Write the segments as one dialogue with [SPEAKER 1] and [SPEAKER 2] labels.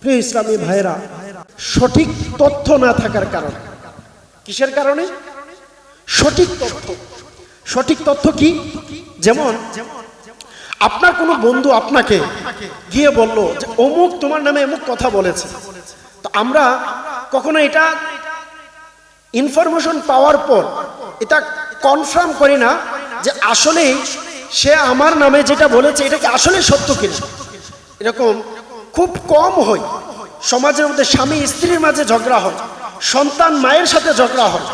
[SPEAKER 1] প্রিয় ইসলামী ভাইরা, সঠিক তথ্য না থাকার কারণে, কিসের কারণে? সঠিক তথ্য কি? যেমন আপনার কোনো বন্ধু আপনাকে গিয়ে বলল যে অমুক তোমার নামে অমুক কথা বলেছে, তো আমরা কখনো এটা ইনফরমেশন পাওয়ার পর এটা কনফার্ম করি না যে আসলেই সে আমার নামে যেটা বলেছে এটা কি আসলে সত্য কিনা। এরকম খুব কম হয়। সমাজের মধ্যে স্বামী স্ত্রীর মাঝে ঝগড়া হয়, সন্তান মায়ের সাথে ঝগড়া হয়।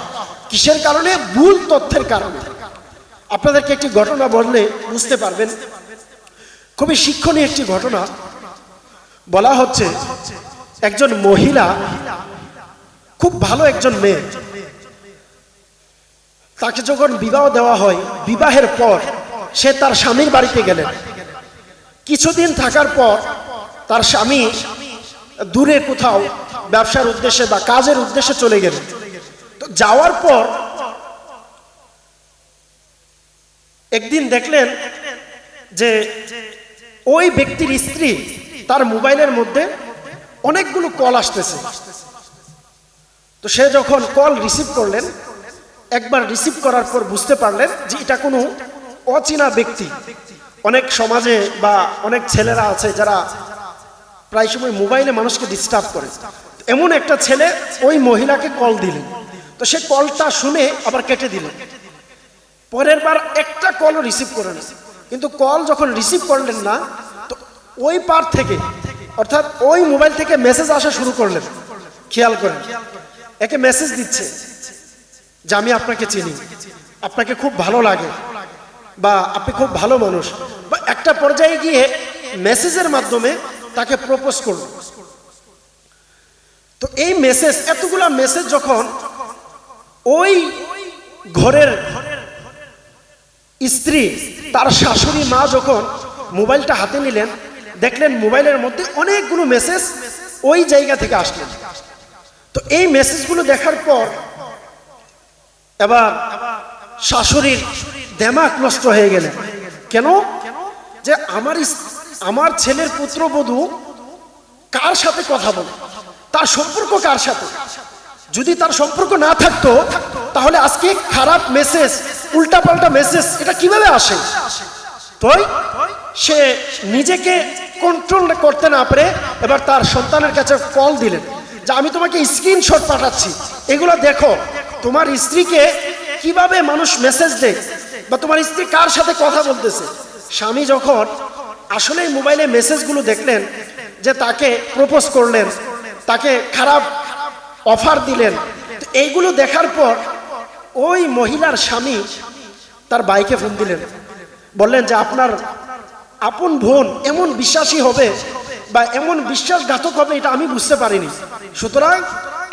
[SPEAKER 1] কিসের কারণে? ভুল তথ্যের কারণে। আপনাদেরকে একটি ঘটনা বললে বুঝতে পারবেন। খুবই শিক্ষণীয় একটি ঘটনা। বলা হচ্ছে একজন মহিলা, খুব ভালো একজন মেয়ে, তাকে যখন বিবাহ দেওয়া হয়, বিবাহের পর সে তার স্বামীর বাড়িতে গেলেন। কিছুদিন থাকার পর তার স্বামী দূরে কোথাও ব্যবসার উদ্দেশ্যে বা কাজের উদ্দেশ্যে চলে গেলেন। তো যাওয়ার পর একদিন দেখলেন যে ওই ব্যক্তির স্ত্রী তার মোবাইলের মধ্যে অনেকগুলো কল আসতেছে। তো সে যখন কল রিসিভ করলেন, একবার রিসিভ করার পর বুঝতে পারলেন যে এটা কোনো অচেনা ব্যক্তি। অনেক সমাজে বা অনেক ছেলেরা আছে যারা প্রায় সময় মোবাইলে মানুষকে ডিস্টার্ব করে। এমন একটা ছেলে ওই মহিলাকে কল দিলেন। তো সে কলটা শুনে আবার কেটে দিলেন। পরের বার একটা কলও রিসিভ করেন, কিন্তু কল যখন রিসিভ করলেন না, তো ওই পার থেকে অর্থাৎ ওই মোবাইল থেকে মেসেজ আসা শুরু করলেন। খেয়াল করেন, একে মেসেজ দিচ্ছে যে আমি আপনাকে চিনি, আপনাকে খুব ভালো লাগে, বা আপনি খুব ভালো মানুষ, বা একটা পর্যায়ে গিয়ে মেসেজের মাধ্যমে তাকে প্রপোজ করল। তো এই মেসেজ, এতগুলা মেসেজ যখন ওই ঘরের স্ত্রী, তার শাশুড়ি মা যখন মোবাইলটা হাতে নিলেন, দেখলেন মোবাইলের মধ্যে অনেকগুলো মেসেজ ওই জায়গা থেকে আসলেন। তো এই মেসেজগুলো দেখার পর এবার শাশুড়ির দেমাগ নষ্ট হয়ে গেলেন। কেন? যে আমার ছেলের পুত্রবধূ কার সাথে কথা বলে, তার সম্পর্ক কার সাথে? যদি তার সম্পর্ক না থাকতো তাহলে আজকে খারাপ মেসেজ, উল্টাপাল্টা মেসেজ এটা কিভাবে আসে? তো সে নিজেকে কন্ট্রোল করতে না পারে এবার তার সন্তানের কাছে কল দিলেন যে আমি তোমাকে স্ক্রিনশট পাঠাচ্ছি, এগুলো দেখো তোমার স্ত্রীকে কিভাবে মানুষ মেসেজ দেয়, বা তোমার স্ত্রী কার সাথে কথা বলতেছে। স্বামী যখন আসলে মোবাইলে মেসেজগুলো দেখলেন যে তাকে প্রপোজ করলেন, তাকে খারাপ অফার দিলেন, তো এইগুলো দেখার পর ওই মহিলার স্বামী তার ভাইকে ফোন দিলেন, বললেন যে আপনার আপন বোন এমন বিশ্বাসী হবে বা এমন বিশ্বাসঘাতক হবে এটা আমি বুঝতে পারিনি, সুতরাং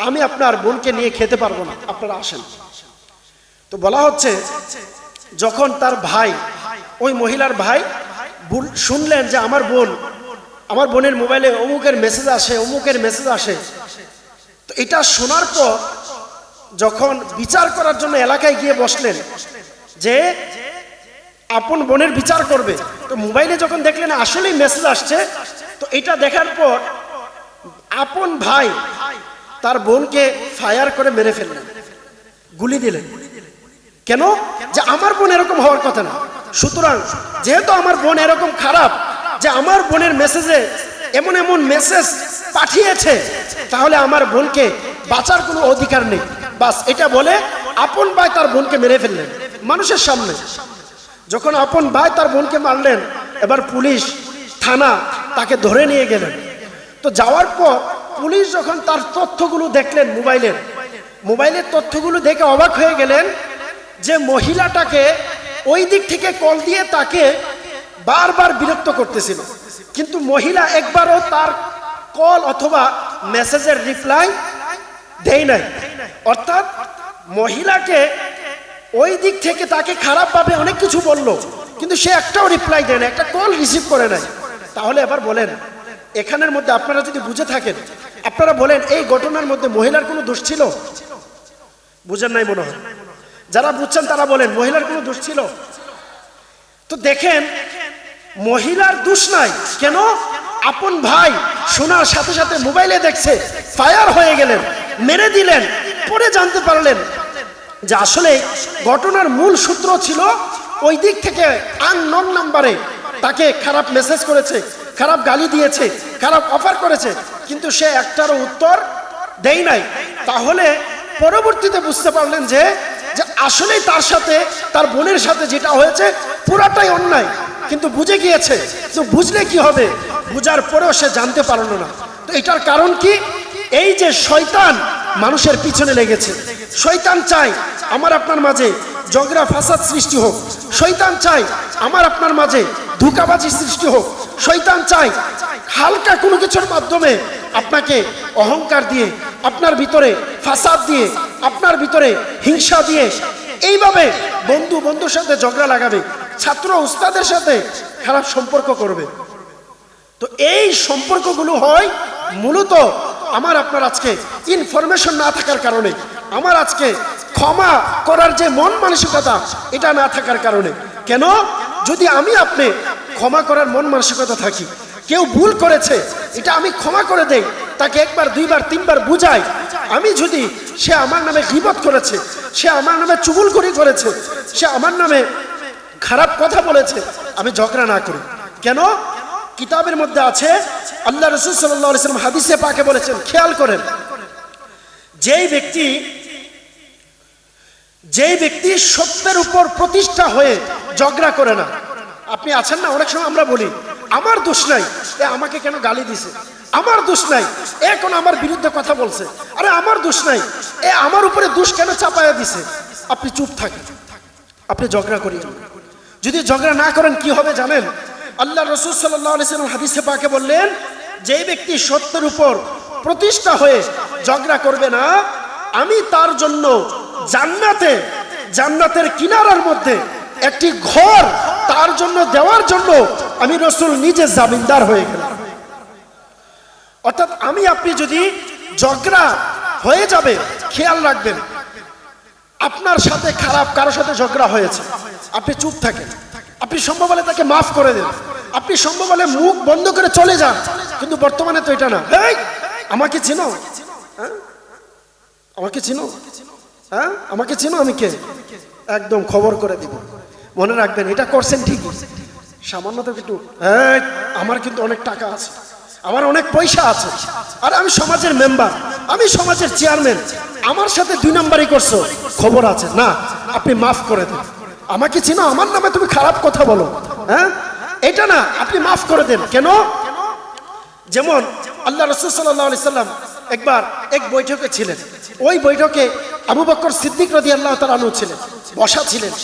[SPEAKER 1] আমি আপনার বোনকে নিয়ে খেতে পারবো না, আপনারা আসেন। তো বলা হচ্ছে যখন তার ভাই, ওই মহিলার ভাই শুনলেন যে আমার বোনের মোবাইলে অমুকের মেসেজ আসে, অমুকের মেসেজ আসে, তো এটা শোনার পর যখন বিচার করার জন্য এলাকায় গিয়ে বসলেন যে আপন বোনের বিচার করবে, তো মোবাইলে যখন দেখলেন আসলেই মেসেজ আসছে, তো এটা দেখার পর আপন ভাই তার বোনকে ফায়ার করে মেরে ফেললেন, গুলি দিলেন। কেন? যে আমার বোন এরকম হওয়ার কথা না। সুতরাং যেহেতু আমার বোন এরকম খারাপ যে আমার বোনের মেসেজে এমন এমন মেসেজ পাঠিয়েছে, তাহলে আমার বোনকে বাঁচার কোনো অধিকার নেই। বাস এটা বলে আপন ভাই তার বোনকে মেরে ফেললেন মানুষের সামনে। যখন আপন ভাই তার বোনকে মারলেন, এবার পুলিশ, থানা তাকে ধরে নিয়ে গেলেন। তো যাওয়ার পর পুলিশ যখন তার তথ্যগুলো দেখলেন, মোবাইলের তথ্যগুলো দেখে অবাক হয়ে গেলেন যে মহিলাটাকে ওই দিক থেকে কল দিয়ে তাকে বারবার বিরক্ত করতেছিল, কিন্তু মহিলা একবারও তার কল অথবা মেসেজের রিপ্লাই দেয় নাই। অর্থাৎ মহিলাকে ওই দিক থেকে তাকে খারাপভাবে অনেক কিছু বলল, কিন্তু সে একটাও রিপ্লাই দেয় না, একটা কল রিসিভ করে নাই। তাহলে এবার বলেন, এখানের মধ্যে আপনারা যদি বুঝে থাকেন, আপনারা বলেন এই ঘটনার মধ্যে মহিলার কোনো দোষ ছিল? বুঝেন নাই মনে হয়। যারা বুঝছেন তারা বলেন মহিলার কোনো দোষ ছিল? তো দেখেন মহিলার দোষ নাই। কেন? আপন ভাই শোনার সাথে সাথে মোবাইলে দেখছে, ফায়ার হয়ে গেলেন, মেরে দিলেন। পরে জানতে পারলেন যে আসলে ঘটনার মূল সূত্র ছিল ওই দিক থেকে আননোন নাম্বারে তাকে খারাপ মেসেজ করেছে, খারাপ গালি দিয়েছে, খারাপ অফার করেছে, কিন্তু সে একটারও উত্তর দেয় নাই। তাহলে পরবর্তীতে বুঝতে পারলেন যে আসলেই তার সাথে, তার বোনের সাথে যেটা হয়েছে পুরাটাই অন্যায়, কিন্তু বুঝে গিয়েছে। তো বুঝলে কি হবে, বুঝার পরেও সে জানতে পারলো না। তো এটার কারণ কি? এই যে শয়তান মানুষের পিছনে লেগেছে। শয়তান চায় আমার আপনার মাঝে ঝগড়া ফাসাদ সৃষ্টি হোক, শয়তান চায় আমার আপনার মাঝে ধোঁকাবাজি সৃষ্টি হোক, শয়তান চায় হালকা কোনো কিছুর মাধ্যমে আপনাকে অহংকার দিয়ে, আপনার ভিতরে ফাসাদ দিয়ে, আপনার ভিতরে হিংসা দিয়ে, এইভাবে বন্ধুর সাথে ঝগড়া লাগাবে, ছাত্র উস্তাদের সাথে খারাপ সম্পর্ক করবে। তো এই সম্পর্কগুলো হয় মূলত আমার আপনার আজকে ইনফরমেশন না থাকার কারণে, আমার আজকে ক্ষমা করার যে মন মানসিকতা এটা না থাকার কারণে। কেন? যদি আমি আপনি ক্ষমা করার মন মানসিকতা থাকি, কেউ ভুল করেছে এটা আমি ক্ষমা করে দেই, তাকে একবার দুইবার তিনবার বুঝাই। আমি যদি সে আমার নামে গীবত করেছে, সে আমার নামে চুগলখড়ি করেছে, সে আমার নামে খারাপ কথা বলেছে, আমি ঝগড়া না করি। কেন? কিতাবের মধ্যে আছে, আল্লাহ রাসূল সাল্লাল্লাহু আলাইহি ওয়াসাল্লাম হাদিসে পাকে বলেছেন, খেয়াল করেন, যেই ব্যক্তি সত্যের উপর প্রতিষ্ঠা হয়ে ঝগড়া করে না। আপনি আছেন না, অনেক সময় আমরা বলি আমার দোষ নাই, এ আমাকে কেন গালি দিছে, আমার দোষ নাই, এ কোন আমার বিরুদ্ধে কথা বলছে, আরে আমার দোষ নাই, এ আমার উপরে দোষ কেন চাপায়া দিছে। আপনি চুপ থাকেন, আপনি ঝগড়া করিয়েন। যদি ঝগড়া না করেন কি হবে জানেন? আল্লাহ রাসূল সাল্লাল্লাহু আলাইহি ওয়াসাল্লাম হাদিসে পাকে বললেন, যে ব্যক্তি সত্যের উপর প্রতিষ্ঠা হয়ে ঝগড়া করবে না, আমি তার জন্য জান্নাতের কিনারার মধ্যে একটি ঘর তার জন্য দেওয়ার জন্য আমি রাসূল নিজে জামিনদার হয়ে গেলাম। অর্থাৎ আমি আপনি যদি ঝগড়া হয়ে যাবে, খেয়াল রাখবেন, আপনার সাথে খারাপ কারো সাথে ঝগড়া হয়েছে, আপনি চুপ থাকেন, আপনি সম্ভব হলে তাকে মাফ করে দেন, আপনি সম্ভব হলে মুখ বন্ধ করে চলে যান। কিন্তু বর্তমানে তো এটা না। এই আমাকে চিনো? হ্যাঁ আমাকে চিনো? হ্যাঁ আমাকে চিনো? আমি কে? একদম খবর করে দিব। মনে রাখবেন, এটা করছেন ঠিকই, সামান্য তো একটু, হ্যাঁ আমার কিন্তু অনেক টাকা আছে, আমার অনেক পয়সা আছে, আর আমি সমাজের মেম্বার, আমি সমাজের চেয়ারম্যান, আমার সাথে 2 নাম্বারই করছো, খবর আছে না, আপনি মাফ করে দেন। আমাকে চিনো? আমার নামে তুমি খারাপ কথা বলো, হ্যাঁ এটা না, আপনি মাফ করে দেন। কেন? যেমন আল্লাহ রাসূল সাল্লাল্লাহু আলাইহি সাল্লাম একবার এক বৈঠকে ছিলেন, ওই বৈঠকে আবু বকর সিদ্দিক রাদিয়াল্লাহু তাআলা আনহু ছিলেন, বসা ছিলেন।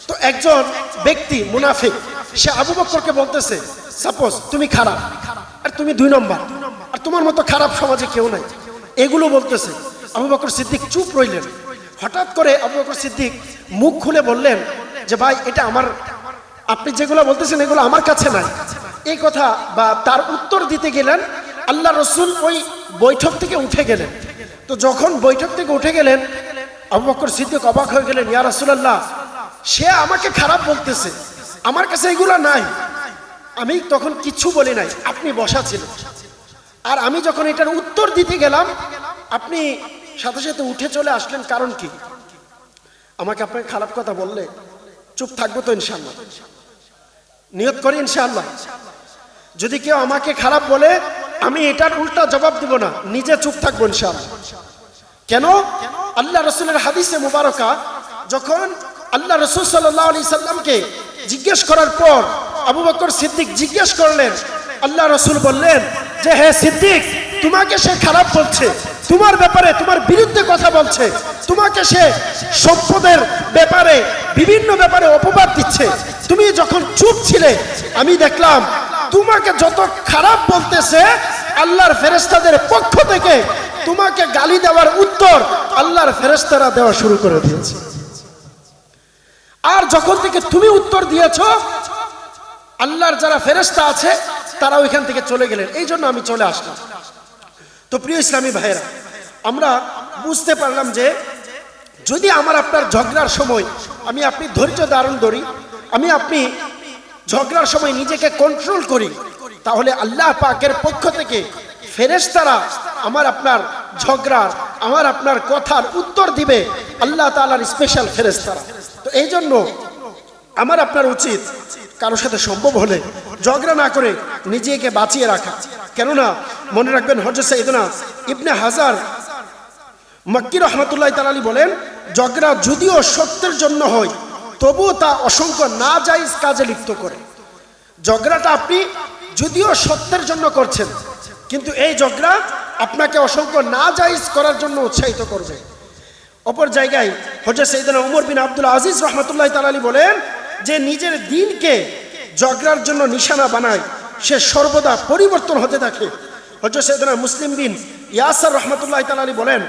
[SPEAKER 1] তো একজন ব্যক্তি মুনাফিক, সে আবু বকরকে বলতেছে, সাপোজ তুমি খারাপ, আর তুমি 2 নম্বর, আর তোমার মতো খারাপ সমাজে কেউ নাই, এগুলো বলতেছে। আবু বকর সিদ্দিক চুপ রইলেন। হঠাৎ করে আবু বকর সিদ্দিক মুখ খুলে বললেন যে ভাই, এটা আমার, আপনি যেগুলো বলতেছেন এগুলো আমার কাছে নাই। এই কথা বা তার উত্তর দিতে গেলেন, আল্লাহ রাসূল ওই বৈঠক থেকে উঠে গেলেন। তো যখন বৈঠক থেকে উঠে গেলেন, আবু বকর সিদ্দিক অবাক হয়ে গেলেন, ইয়া রাসূলুল্লাহ, সে আমাকে খারাপ বলতেছে, আমার কাছে এগুলো নাই। আমি তখন কিচ্ছু বলি নাই, আপনি বসা ছিলেন, আর আমি যখন এটার উত্তর দিতে গেলাম, আপনি সাথে সাথে উঠে চলে আসলেন। কারণ কি? আমাকে আপনাকে খারাপ কথা বললে চুপ থাকবো তো ইনশাআল্লাহ? নিয়ত করি ইনশাআল্লাহ। যদি কেউ আমাকে খারাপ বলে, আমি এটার উল্টা জবাব দিব না, নিজে চুপ থাকবো ইনশাআল্লাহ। কেন? আল্লাহ রাসূলের হাদিসে মুবারকা, যখন আল্লাহ রাসূল সাল্লাল্লাহু আলাইহি সাল্লামকে জিজ্ঞেস করার পর আবু বকর সিদ্দিক জিজ্ঞেস করলেন, আল্লাহ রাসূল বললেন যে হে সিদ্দিক, তোমাকে সে খারাপ বলছে, তোমার ব্যাপারে, তোমার বিরুদ্ধে কথা বলছে, তোমাকে সে সম্পদের ব্যাপারে, বিভিন্ন ব্যাপারে অপবাদ দিচ্ছে। তুমি যখন চুপ ছিলে, আমি দেখলাম তোমাকে যত খারাপ বলতেছে, আল্লাহর ফেরেশতাদের পক্ষ থেকে তোমাকে গালি দেওয়ার উত্তর আল্লাহর ফেরেশতারা দেওয়া শুরু করে দিয়েছে। আর যখন থেকে তুমি উত্তর দিয়েছো, আল্লাহর যারা ফেরেশতা আছে তারা ওইখান থেকে চলে গেলেন। এই জন্য আমি চলে আসলাম। তো প্রিয় ইসলামী ভাইয়েরা, আমরা বুঝতে পারলাম যে যদি আমার আপনার ঝগড়ার সময় আমি আপনি ধৈর্য ধারণ করি, আমি আপনি ঝগড়ার সময় নিজেকে কন্ট্রোল করি, তাহলে আল্লাহ পাকের পক্ষ থেকে ফেরেশতারা আমার আপনার ঝগড়ার, আমার আপনার কথার উত্তর দিবে আল্লাহ তাআলার স্পেশাল ফেরেশতারা। তো এই জন্য আমার আপনার উচিত কারোর সাথে সম্ভব হলে ঝগড়া না করে নিজেকে বাঁচিয়ে রাখা। কেননা মনে রাখবেন, হযরত সাইয়েদনা ইবনে হাজার মক্কি রহমতুল্লাহ তাআলা বলেন, ঝগড়া যদিও সত্যের জন্য হয় তবুও তা অসংখ্য নাজায়েজ কাজে লিপ্ত করে। ঝগড়াটা আপনি যদিও সত্যের জন্য করছেন, কিন্তু এই ঝগড়া আপনাকে অসংখ্য নাজায়েজ করার জন্য উৎসাহিত করবে। অপর জায়গায় হযরত সাইয়েদনা উমর বিন আব্দুল আজিজ রহমতুল্লাহ তাআলা বলেন যে নিজের দিনকে ঝগড়ার জন্য নিশানা বানায় সে সর্বদা পরিবর্তন হতে থাকে। হযরত সাইয়েদনা মুসলিম বিন ইয়াসার রহমতুল্লাহ তাআলা বলেন,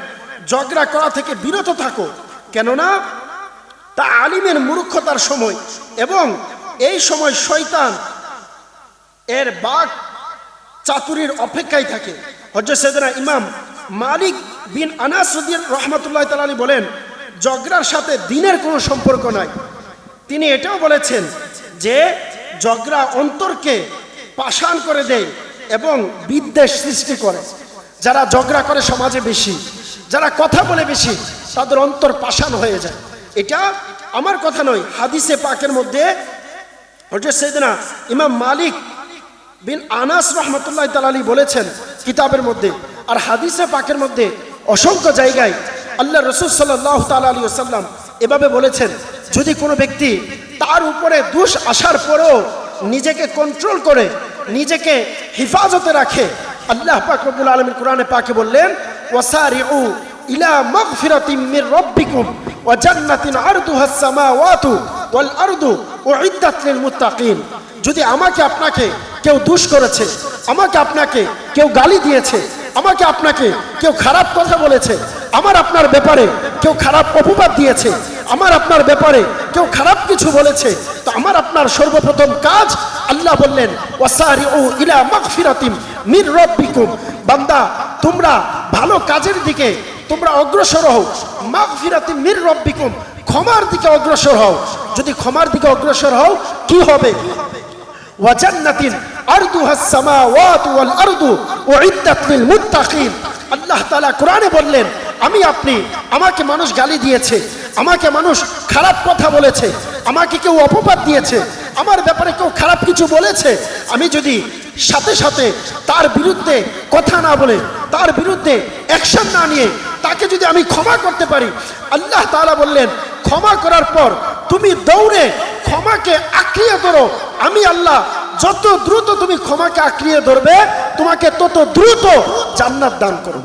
[SPEAKER 1] ঝগড়া করা থেকে বিরত থাকো, কেননা তা আলিমের মূর্খতার সময় এবং এই সময় শয়তান এর বাক চাতুরীর অপেক্ষায় থাকে। হযরত সাইয়েদনা ইমাম মালিক বিন আনাস রহমতুল্লাহ তাআলা বলেন, ঝগড়ার সাথে দিনের কোনো সম্পর্ক নাই। তিনি এটাও বলেছেন যে ঝগড়া অন্তরকে পাষাণ করে দেয় এবং বিদ্বেষ সৃষ্টি করে। যারা ঝগড়া করে সমাজে বেশি, যারা কথা বলে বেশি, তাদের অন্তর পাষাণ হয়ে যায়। এটা আমার কথা নয়, হাদিসে পাকের মধ্যে হযরত সাইয়েদনা ইমাম মালিক বিন আনাস রহমতুল্লাহ তাআলা বলেছেন কিতাবের মধ্যে, আর হাদিসে পাকের মধ্যে অসংখ্য জায়গায় আল্লাহ রাসূল সাল্লাল্লাহু তাআলা আলাইহি ওয়াসাল্লাম এভাবে বলেছেন, যদি কোনো ব্যক্তি তার উপরে দোষ আসার পরেও নিজেকে কন্ট্রোল করে, নিজেকে হেফাজতে রাখে, আল্লাহ পাক রব্বুল আলামিন কোরআনে পাকে বললেন, ওয়াসারিউ ইলা মাগফিরাতিম মির রাব্বিকুম ওয়া জান্নাতিন আরদুহাস সামাওয়াতু ওয়াল আরদু উইদ্দাত লিল মুত্তাকিন। যদি আমাকে আপনাকে কেউ দোষ করেছে, আমাকে আপনাকে কেউ গালি দিয়েছে, আমাকে আপনাকে কেউ খারাপ কথা বলেছে, আমার আপনার ব্যাপারে কেউ খারাপ অপবাদ দিয়েছে, আমার আপনার ব্যাপারে কেউ খারাপ কিছু বলেছে, তো আমার আপনার সর্বপ্রথম কাজ, আল্লাহ বললেন ওয়াসারিউ ইলা মাগফিরাতিম মির রাব্বিকুম, বান্দা তোমরা ভালো কাজের দিকে তোমরা অগ্রসর হও, মাগফিরাতিম মির রাব্বিকুম, ক্ষমার দিকে অগ্রসর হও। যদি ক্ষমার দিকে অগ্রসর হও কি হবে? ওয়া জান্নাতিন আরদুহাস সামাওয়াতু ওয়াল আরদু উইদ্দাত লিল মুত্তাকিন। আল্লাহ তাআলা কোরআনে বললেন, আমি আপনি, আমাকে মানুষ গালি দিয়েছে, আমাকে মানুষ খারাপ কথা বলেছে, আমাকে কেউ অপবাদ দিয়েছে, আমার ব্যাপারে কেউ খারাপ কিছু বলেছে, আমি যদি সাথে সাথে তার বিরুদ্ধে কথা না বলে, তার বিরুদ্ধে অ্যাকশন না নিয়ে তাকে যদি আমি ক্ষমা করতে পারি, আল্লাহ তাআলা বললেন ক্ষমা করার পর তুমি দৌড়ে ক্ষমাকে আঁকড়িয়ে ধরো, আমি আল্লাহ যত দ্রুত তুমি ক্ষমাকে আঁকড়িয়ে ধরবে তোমাকে তত দ্রুত জান্নাত দান করব।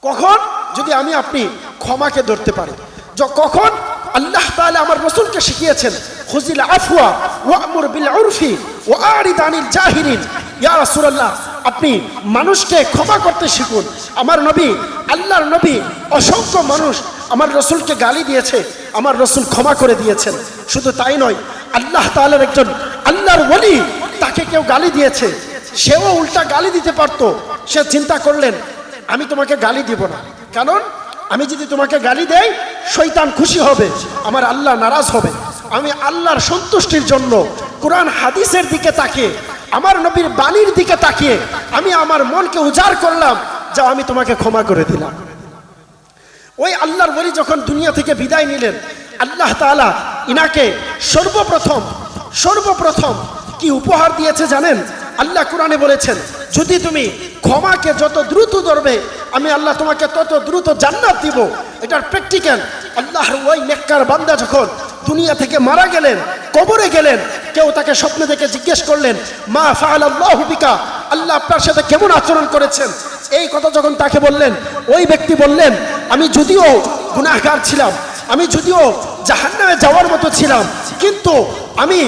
[SPEAKER 1] কখন? যদি আমি আপনি ক্ষমাকে ধরতে পারি। কখন? আল্লাহ তাআলা আমার রাসূলকে শিখিয়েছেন, খুযিল আফওয়া ওয়া'মুর বিল উরফি ওয়া আরিদ আনিল জাহিলিন। ইয়া রাসূলুল্লাহ, আপনি মানুষকে ক্ষমা করতে শিখুন। আমার নবী, আল্লাহর নবী, অসংখ্য মানুষ আমার রাসূলকে গালি দিয়েছে, আমার রাসূল ক্ষমা করে দিয়েছেন। শুধু তাই নয়, আল্লাহ তাআলার একজন আল্লাহর ওলি, তাকে কেউ গালি দিয়েছে, সেও উল্টা গালি দিতে পারত। সে চিন্তা করলেন আমি তোমাকে গালি দিব না, কারণ আমি যদি তোমাকে গালি দেই শয়তান খুশি হবে, আমার আল্লাহ নারাজ হবে। আমি আল্লাহর সন্তুষ্টির জন্য কোরআন হাদিসের দিকে তাকিয়ে, আমার নবীর বাণীর দিকে তাকিয়ে আমি আমার মনকে উজাড় করলাম, যা আমি তোমাকে ক্ষমা করে দিলাম। ওই আল্লাহর ওলি যখন দুনিয়া থেকে বিদায় নিলেন, আল্লাহ তাআলা ইনাকে সর্বপ্রথম কি উপহার দিয়েছে জানেন? আল্লাহ কোরআনে বলেছেন, যদি তুমি ক্ষমাকে যত দ্রুত ধরবে আমি আল্লাহ তোমাকে তত দ্রুত জান্নাত দিব। এটার প্র্যাকটিক্যাল। আল্লাহর ওই নেককার বান্দা যখন দুনিয়া থেকে মারা গেলেন, কবরে গেলেন, কেউ তাকে স্বপ্নে দেখে জিজ্ঞেস করলেন, মা ফাআলাল্লাহু বিকা, আল্লাহ আপনার সাথে কেমন আচরণ করেছেন? এই কথা যখন তাকে বললেন, ওই ব্যক্তি বললেন, আমি যদিও গুনাহগার ছিলাম, আমি যদিও জাহান্নামে যাওয়ার মতো ছিলাম, কিন্তু আমি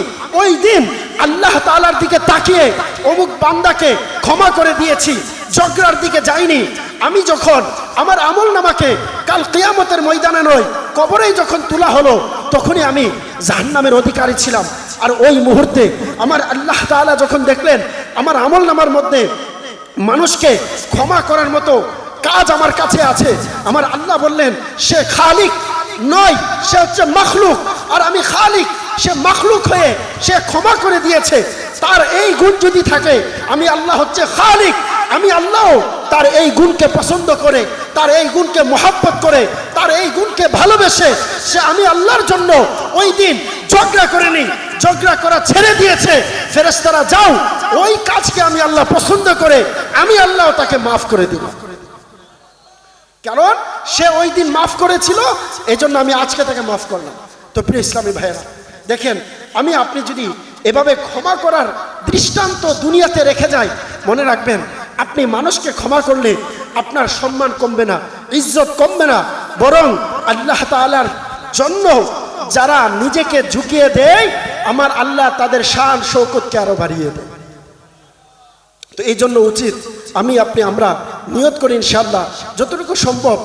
[SPEAKER 1] ওই দিন আল্লাহ তাআলার দিকে তাকিয়ে অমুক বান্দাকে ক্ষমা করে দিয়েছি, ঝগড়ার দিকে যাইনি। আমি যখন আমার আমলনামাকে কাল কিয়ামতের ময়দানে নয় কবরেই যখন তোলা হলো, তখনই আমি জাহান্নামের অধিকারী ছিলাম। আর ওই মুহূর্তে আমার আল্লাহ তাআলা যখন দেখলেন আমার আমলনামার মধ্যে মানুষকে ক্ষমা করার মতো কাজ আমার কাছে আছে, আমার আল্লাহ বললেন সে খালিক নয়, সে হচ্ছে মাখলুক, আর আমি খালিক। সে মাখলুক হয়ে সে ক্ষমা করে দিয়েছে। তার এই গুণ যদি থাকে, আমি আল্লাহ হচ্ছে খালিক, আমি আল্লাহ তার এই গুণকে পছন্দ করে, তার এই গুণকে মহব্বত করে, তার এই গুণকে ভালোবেসে সে আমি আল্লাহর জন্য ওই দিন ঝগড়া করেনি, ঝগড়া করা ছেড়ে দিয়েছে। ফেরেশতারা যাও, ওই কাজকে আমি আল্লাহ পছন্দ করে আমি আল্লাহ তাকে মাফ করে দিব, কারণ সে ওই দিন মাফ করেছিল, এই জন্য আমি আজকে তাকে মাফ করলাম। তো প্রিয় ইসলামী ভাইয়েরা, দেখেন আমি আপনি যদি এভাবে ক্ষমা করার দৃষ্টান্ত দুনিয়াতে রেখে যাই, মনে রাখবেন আপনি মানুষকে ক্ষমা করলে আপনার সম্মান কমবে না, ইজ্জত কমবে না, বরং আল্লাহ তাআলার জন্য যারা নিজেকে ঝুঁকিয়ে দেয় আমার আল্লাহ তাদের শান শৌকতকে আরো বাড়িয়ে দেয়। তো এই জন্য উচিত আমি আপনি আমরা নিয়ত করি ইনশাআল্লাহ যতটুকু সম্ভব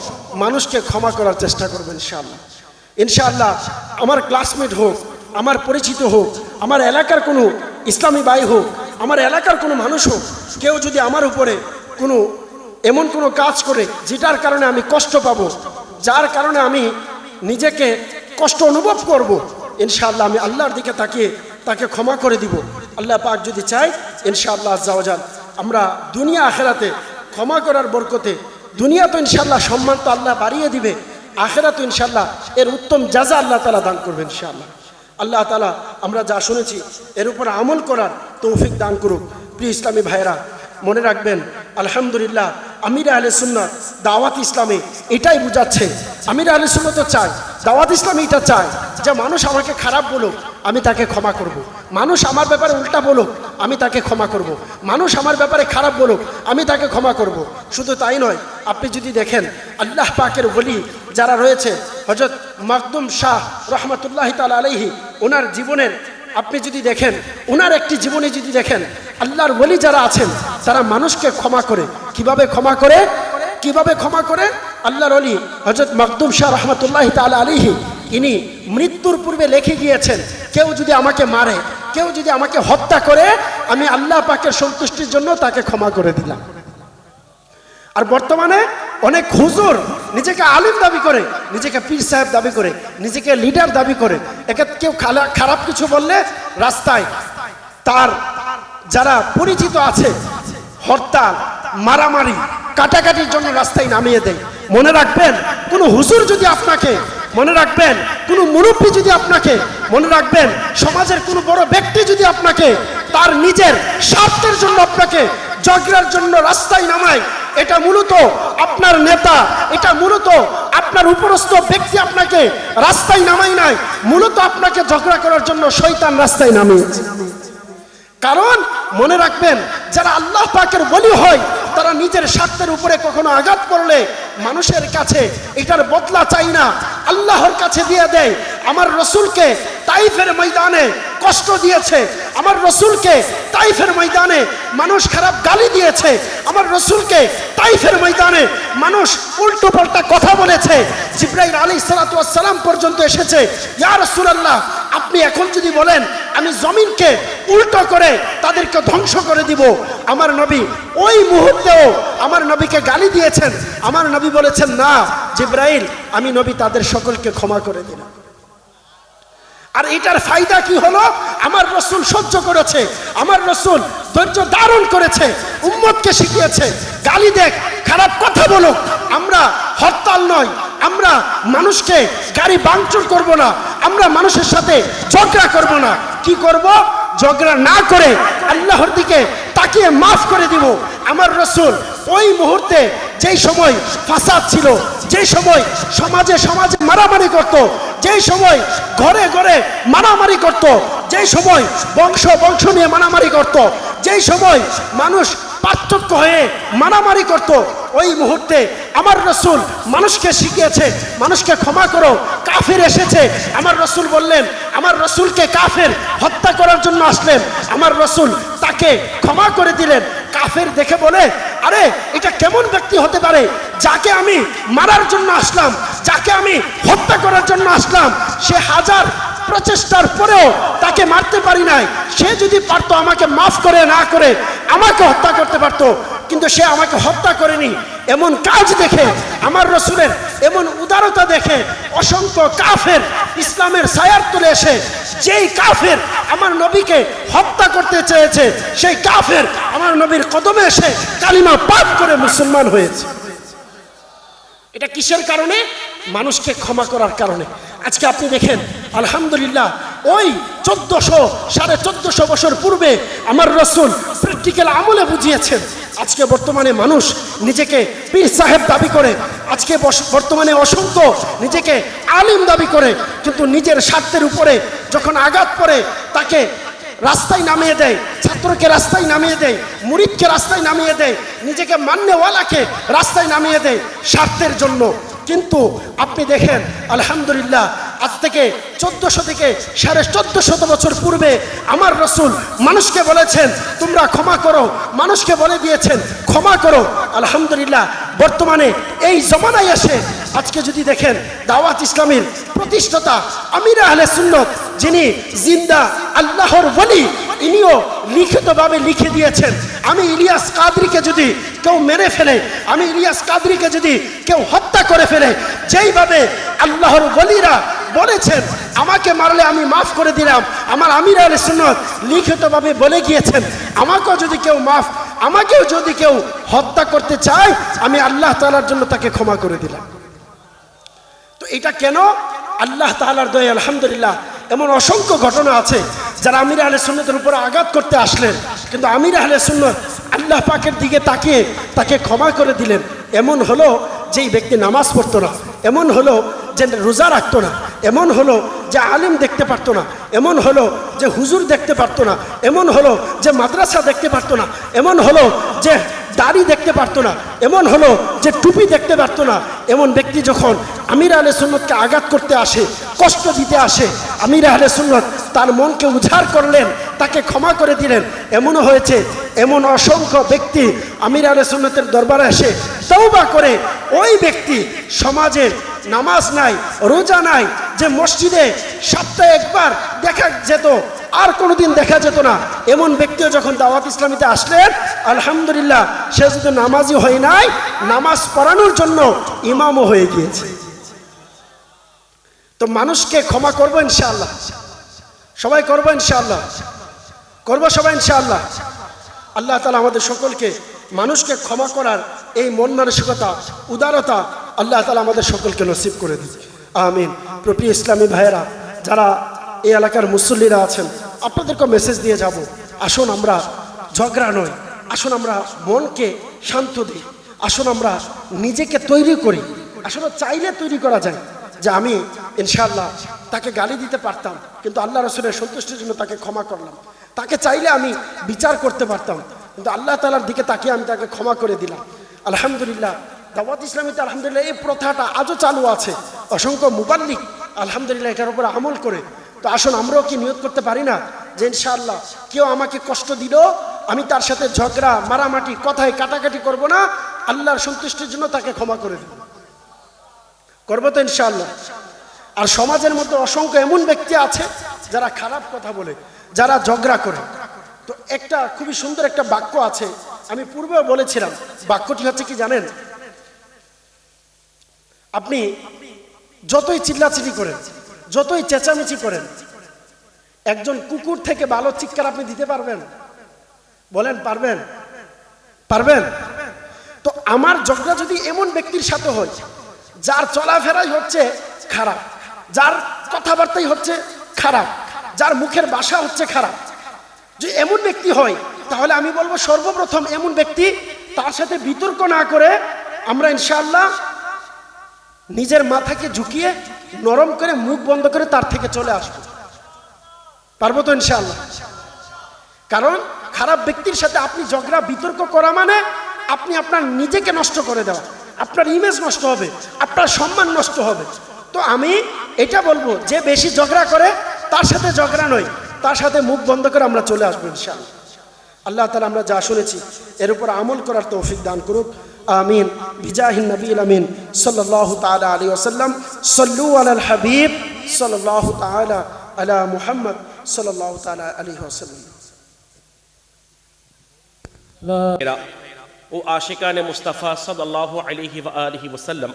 [SPEAKER 1] মানুষকে ক্ষমা করার চেষ্টা করবেন ইনশাআল্লাহ। ইনশাআল্লাহ আমার ক্লাসমেট হোক, আমার পরিচিত হোক, আমার এলাকার কোনো ইসলামী ভাই হোক, আমার এলাকার কোনো মানুষ হোক, কেউ যদি আমার উপরে কোনো এমন কোনো কাজ করে যেটার কারণে আমি কষ্ট পাবো, যার কারণে আমি নিজেকে কষ্ট অনুভব করব, ইনশাআল্লাহ আমি আল্লাহর দিকে তাকিয়ে তাকে ক্ষমা করে দিব। আল্লাহ পাক যদি চাই ইনশাআল্লাহ আজ্জা ওয়া জাল আমরা দুনিয়া আখেরাতে ক্ষমা করার বরকতে, দুনিয়া তো ইনশাআল্লাহ সম্মান তো আল্লাহ বাড়িয়ে দিবে, আখেরাত ইনশাআল্লাহ এর উত্তম জাযা আল্লাহ তাআলা দান করবেন ইনশাআল্লাহ। আল্লাহ তাআলা আমরা যা শুনেছি এর উপর আমল করার তৌফিক দান করুক। প্রিয় ইসলামী ভাইয়েরা, মনে রাখবেন আলহামদুলিল্লাহ আমির আহলে সুন্নাত দাওয়াত ইসলামী এটাই বুঝাচ্ছে। আমির আহলে সুন্নাত তো চায়, দাওয়াত ইসলামী এটা চায় যে মানুষ আমাকে খারাপ বলুক আমি তাকে ক্ষমা করব, মানুষ আমার ব্যাপারে উল্টা বলুক আমি তাকে ক্ষমা করব, মানুষ আমার ব্যাপারে খারাপ বলুক আমি তাকে ক্ষমা করব। শুধু তাই নয়, আপনি যদি দেখেন আল্লাহ পাকের ওলি যারা রয়েছে, হযরত মাকদুম শাহ রহমতুল্লাহ তাআলা আলাইহি, ওনার জীবনের আপনি যদি দেখেন, ওনার একটি জীবনে যদি দেখেন, আল্লাহর ওলি যারা আছেন তারা মানুষকে ক্ষমা করে। কিভাবে ক্ষমা করে? কিভাবে ক্ষমা করে? আল্লাহর ওলি হযরত মাকদুম শাহ রহমতুল্লাহ তাআলা আলাইহি ইনি মৃত্যুর পূর্বে লিখে গিয়েছেন, কেউ যদি আমাকে মারে, কেউ যদি আমাকে হত্যা করে, আমি আল্লাহ পাকের সন্তুষ্টির জন্য তাকে ক্ষমা করে দিলাম। আর বর্তমানে অনেক হুজুর নিজেকে আলিম দাবি করে, নিজেকে পীর সাহেব দাবি করে, নিজেকে লিডার দাবি করে, একে কেউ খারাপ কিছু বললে রাস্তায় তার যারা পরিচিত আছে হরতাল, মারামারি, কাটাকাটির জন্য রাস্তায় নামিয়ে দেয়। মনে রাখবেন কোনো হুজুর যদি আপনাকে, মনে রাখবেন কোনো মুরব্বী যদি আপনাকে, মনে রাখবেন সমাজের কোনো বড় ব্যক্তি যদি আপনাকে তার নিজের স্বার্থের জন্য আপনাকে ঝগড়ার জন্য রাস্তায় নামায়, এটা মূলত আপনার নেতা, এটা মূলত আপনার উপরস্থ ব্যক্তি আপনাকে রাস্তায় নামায় নাই, মূলত আপনাকে ঝগড়া করার জন্য শয়তান রাস্তায় নামিয়েছে। কারণ মনে রাখবেন যারা আল্লাহ পাকের ওলি হয় তারা নিজের স্বার্থের উপরে কখনো আঘাত করলে মানুষের কাছে এটার বদলা চাই না, আল্লাহর কাছে দিয়ে দেয়। আমার রসুলকে তাইফের ময়দানে কষ্ট দিয়েছে, আমার রসুলকে তাইফের ময়দানে মানুষ খারাপ গালি দিয়েছে, আমার রসুলকে তাইফের ময়দানে মানুষ উল্টো পাল্টা কথা বলেছে। জিবরাইল আলাইহিস সালাতু ওয়াস সালাম পর্যন্ত এসেছে, ইয়া রাসূলুল্লাহ আপনি এখন যদি বলেন আমি জমিনকে উল্টো করে তাদেরকে ধ্বংস করে দিব, আমার নবী ওই মুহূর্তেও আমার নবীকে গালি দিয়েছেন। আমার নবী বলেছেন না জিবরাইল, আমি নবী তাদের সকলকে ক্ষমা করে দিলাম। আর এটার ফায়দা কি হলো? আমার রসুল সহ্য করেছে, আমার রসুল ধৈর্য ধারণ করেছে, উম্মতকে শিখিয়েছে গালি দেখ, খারাপ কথা বলো, আমরা হরতাল নয়, আমরা মানুষকে গাড়ি ভাঙচুর করব না, আমরা মানুষের সাথে ঝগড়া করব না। কি করব? ঝগড়া না করে আল্লাহর দিকে তাকিয়ে মাফ করে দিব। আমার রসুল ওই মুহূর্তে যেই সময় ফাসাদ ছিল, যেই সময় সমাজে সমাজে মারামারি করত, যেই সময় ঘরে ঘরে মারামারি করত, যেই সময় বংশ বংশ নিয়ে মারামারি করত, যেই সময় মানুষ পার্থক্য হয়ে মারামারি করত, ওই মুহূর্তে আমার রসুল মানুষকে শিখিয়েছে মানুষকে ক্ষমা করো। কাফের এসেছে, আমার রসুল বললেন, আমার রসুলকে কাফের হত্যা করার জন্য আসলেন, আমার রসুল তাকে ক্ষমা করে দিলেন। কাফের দেখে বলে, আরে এটা কেমন ব্যক্তি হতে পারে যাকে আমি মারার জন্য আসলাম, যাকে আমি হত্যা করার জন্য আসলাম, সে হাজার প্রচেষ্টার পরেও তাকে মারতে পারি নাই, সে যদি পারতো আমাকে মাফ করে না করে আমাকে হত্যা করতে পারতো, কিন্তু সে আমাকে হত্যা করেনি। এমন কাজ দেখে, আমার রসুলের এমন উদারতা দেখে অসংখ্য কাফের ইসলামের ছায়ার তলে এসে, যেই কাফের আমার নবীকে হত্যা করতে চেয়েছে, সেই কাফের আমার নবীর কদমে এসে কালিমা পাঠ করে মুসলমান হয়েছে। এটা কিসের কারণে? মানুষকে ক্ষমা করার কারণে। আজকে আপনি দেখেন, আলহামদুলিল্লাহ, ওই 1400-1450 বছর পূর্বে আমার রসুল প্র্যাকটিক্যাল আমলে বুঝিয়েছেন। আজকে বর্তমানে মানুষ নিজেকে পীর সাহেব দাবি করে, আজকে বর্তমানে অসংখ্য নিজেকে আলিম দাবি করে, কিন্তু নিজের স্বার্থের উপরে যখন আঘাত পড়ে তাকে রাস্তায় নামিয়ে দেয়, ছাত্রকে রাস্তায় নামিয়ে দেয়, মুরিদকে রাস্তায় নামিয়ে দেয়, নিজেকে মান্যওয়ালাকে রাস্তায় নামিয়ে দেয় স্বার্থের জন্য। কিন্তু আপনি দেখেন, আলহামদুলিল্লাহ, আজ থেকে 1400 থেকে 1450 বছর পূর্বে আমার রসুল মানুষকে বলেছেন তোমরা ক্ষমা করো, মানুষকে বলে দিয়েছেন ক্ষমা করো। আলহামদুলিল্লাহ, বর্তমানে এই জমানায় এসে আজকে যদি দেখেন, দাওয়াত ইসলামীর প্রতিষ্ঠাতা আমির আহলে সুন্নত, যিনি জিন্দা আল্লাহর ওলি, ইনিও লিখিতভাবে লিখে দিয়েছেন, আমি ইলিয়াস কাদরিকে যদি কেউ মেরে ফেলে, আমি ইলিয়াস কাদরিকে যদি কেউ হত্যা করে ফেলে, যেইভাবে আল্লাহর ওলিরা বলেছেন আমাকে মারলে আমি মাফ করে দিলাম, আমার আমির আহলে সুন্নত লিখিতভাবে বলে গিয়েছেন আমাকেও যদি কেউ হত্যা করতে চায়, আমি আল্লাহ তাআলার জন্য তাকে ক্ষমা করে দিলাম। তো এটা কেন? আল্লাহ তাআলার দয়া। আলহামদুলিল্লাহ, এমন অসংখ্য ঘটনা আছে যারা আমির আহলে সুন্নতের উপরে আঘাত করতে আসলেন, কিন্তু আমির আহলে সুন্নত আল্লাহ পাকের দিকে তাকিয়ে তাকে ক্ষমা করে দিলেন। এমন হলো যেই ব্যক্তি নামাজ পড়তো না, এমন হলো যে রোজা রাখতো না, এমন হলো যে আলিম দেখতে পারতো না, এমন হলো যে হুজুর দেখতে পারতো না, এমন হলো যে মাদ্রাসা দেখতে পারতো না, এমন হলো যে দাড়ি দেখতে পারতো না, এমন হলো যে টুপি দেখতে পারতো না। এমন ব্যক্তি যখন আমির আহলে সুন্নতকে আঘাত করতে আসে, কষ্ট দিতে আসে, আমির আহলে সুন্নত তার মনকে উজাড় করলেন, তাকে ক্ষমা করে দিলেন। এমনও হয়েছে, এমন অসংখ্য ব্যক্তি আমির আহলে সুন্নতের দরবারে এসে তওবা করে, ওই ব্যক্তি সমাজে নামাজ নাই, রোজা নাই, যে মসজিদে সপ্তাহে একবার দেখা যেত আর কোনোদিন দেখা যেত না, এমন ব্যক্তিও যখন দাওয়াত ইসলামীতে আসলেন, আলহামদুলিল্লাহ, সে শুধু নামাজি হয় নাই, নামাজ পড়ানোর জন্য ইমামও হয়ে গিয়েছে। তো মানুষকে ক্ষমা করবো ইনশাআল্লাহ, সবাই করবো ইনশাআল্লাহ, করবো সবাই ইনশাআল্লাহ। আল্লাহ তাআলা আমাদের সকলকে মানুষকে ক্ষমা করার এই মন মানসিকতা, উদারতা আল্লাহ তাআলা আমাদের সকলকে নসিব করে দিন, আমিন। প্রিয় ইসলামী ভাইয়েরা, যারা এই এলাকার মুসল্লিরা আছেন, আপনাদেরকে মেসেজ দিয়ে যাব, আসুন আমরা ঝগড়া নয়, আসুন আমরা মনকে শান্ত দিই, আসুন আমরা নিজেকে তৈরি করি। আসলে চাইলে তৈরি করা যায় যে আমি ইনশাআল্লাহ তাকে গালি দিতে পারতাম, কিন্তু আল্লাহ রাসূলের সন্তুষ্টির জন্য তাকে ক্ষমা করলাম। তাকে চাইলে আমি বিচার করতে পারতাম, কিন্তু আল্লাহ তাআলার দিকে তাকিয়ে আমি তাকে ক্ষমা করে দিলাম। আলহামদুলিল্লাহ, দাওয়াত ইসলামীতে আলহামদুলিল্লাহ এই প্রথাটা আজও চালু আছে। অসংখ্য মুবাল্লিগ আলহামদুলিল্লাহ এটার উপর আমল করে। তো আসুন আমরাও কি নিয়ত করতে পারি না যে ইনশাআল্লাহ কেউ আমাকে কষ্ট দিল, আমি তার সাথে ঝগড়া, মারামাটি, কথায় কাটাকাটি করব না, আল্লাহর সন্তুষ্টির জন্য তাকে ক্ষমা করে দেব, করবো তো ইনশাআল্লাহ। আর সমাজের মধ্যে অসংখ্য এমন ব্যক্তি আছে যারা খারাপ কথা বলে, যারা ঝগড়া করে। তো একটা খুবই সুন্দর একটা বাক্য আছে, আমি পূর্বেও বলেছিলাম, বাক্যটি হচ্ছে কি জানেন? আপনি যতই চিল্লাচিল্লি করেন, যতই চেঁচামেচি করেন, একজন কুকুর থেকে ভালো চিৎকার আপনি দিতে পারবেন? বলেন পারবেন? পারবেন? তো আমার ঝগড়া যদি এমন ব্যক্তির সাথে হয় যার চলাফেরাই হচ্ছে খারাপ, যার কথাবার্তাই হচ্ছে খারাপ, যার মুখের ভাষা হচ্ছে খারাপ, যে এমন ব্যক্তি হয়, তাহলে আমি বলবো সর্বপ্রথম এমন ব্যক্তি, তার সাথে বিতর্ক না করে আমরা ইনশাআল্লাহ নিজের মাথাকে ঝুঁকিয়ে নরম করে মুখ বন্ধ করে তার থেকে চলে আসবো। পারবো তো ইনশাআল্লাহ? কারণ খারাপ ব্যক্তির সাথে আপনি ঝগড়া বিতর্ক করা মানে আপনি আপনার নিজেকে নষ্ট করে দেওয়া, আপনার ইমেজ নষ্ট হবে, আপনার সম্মান নষ্ট হবে। তো আমি এটা বলবো, যে বেশি ঝগড়া করে তার সাথে ঝগড়া নয়, তার সাথে মুখ বন্ধ করে আমরা চলে আসবো ইনশাআল্লাহ। আল্লাহ তাআলা আমরা যা শুনেছি এর উপর আমল করার তৌফিক দান করুক, আমিন। বিজাহিন নবীল আমিন সাল্লাল্লাহু তাআলা আলাইহি ওয়াসাল্লাম। সাল্লু আলাল হাবিব সাল্লাল্লাহু তাআলা আলা মুহাম্মদ সাল্লাল্লাহু তাআলা আলাইহি ওয়াসাল্লাম।
[SPEAKER 2] ও আশিকানে মুস্তাফা সাল্লাল্লাহু আলাইহি ওয়া আলিহি ওয়াসাল্লাম,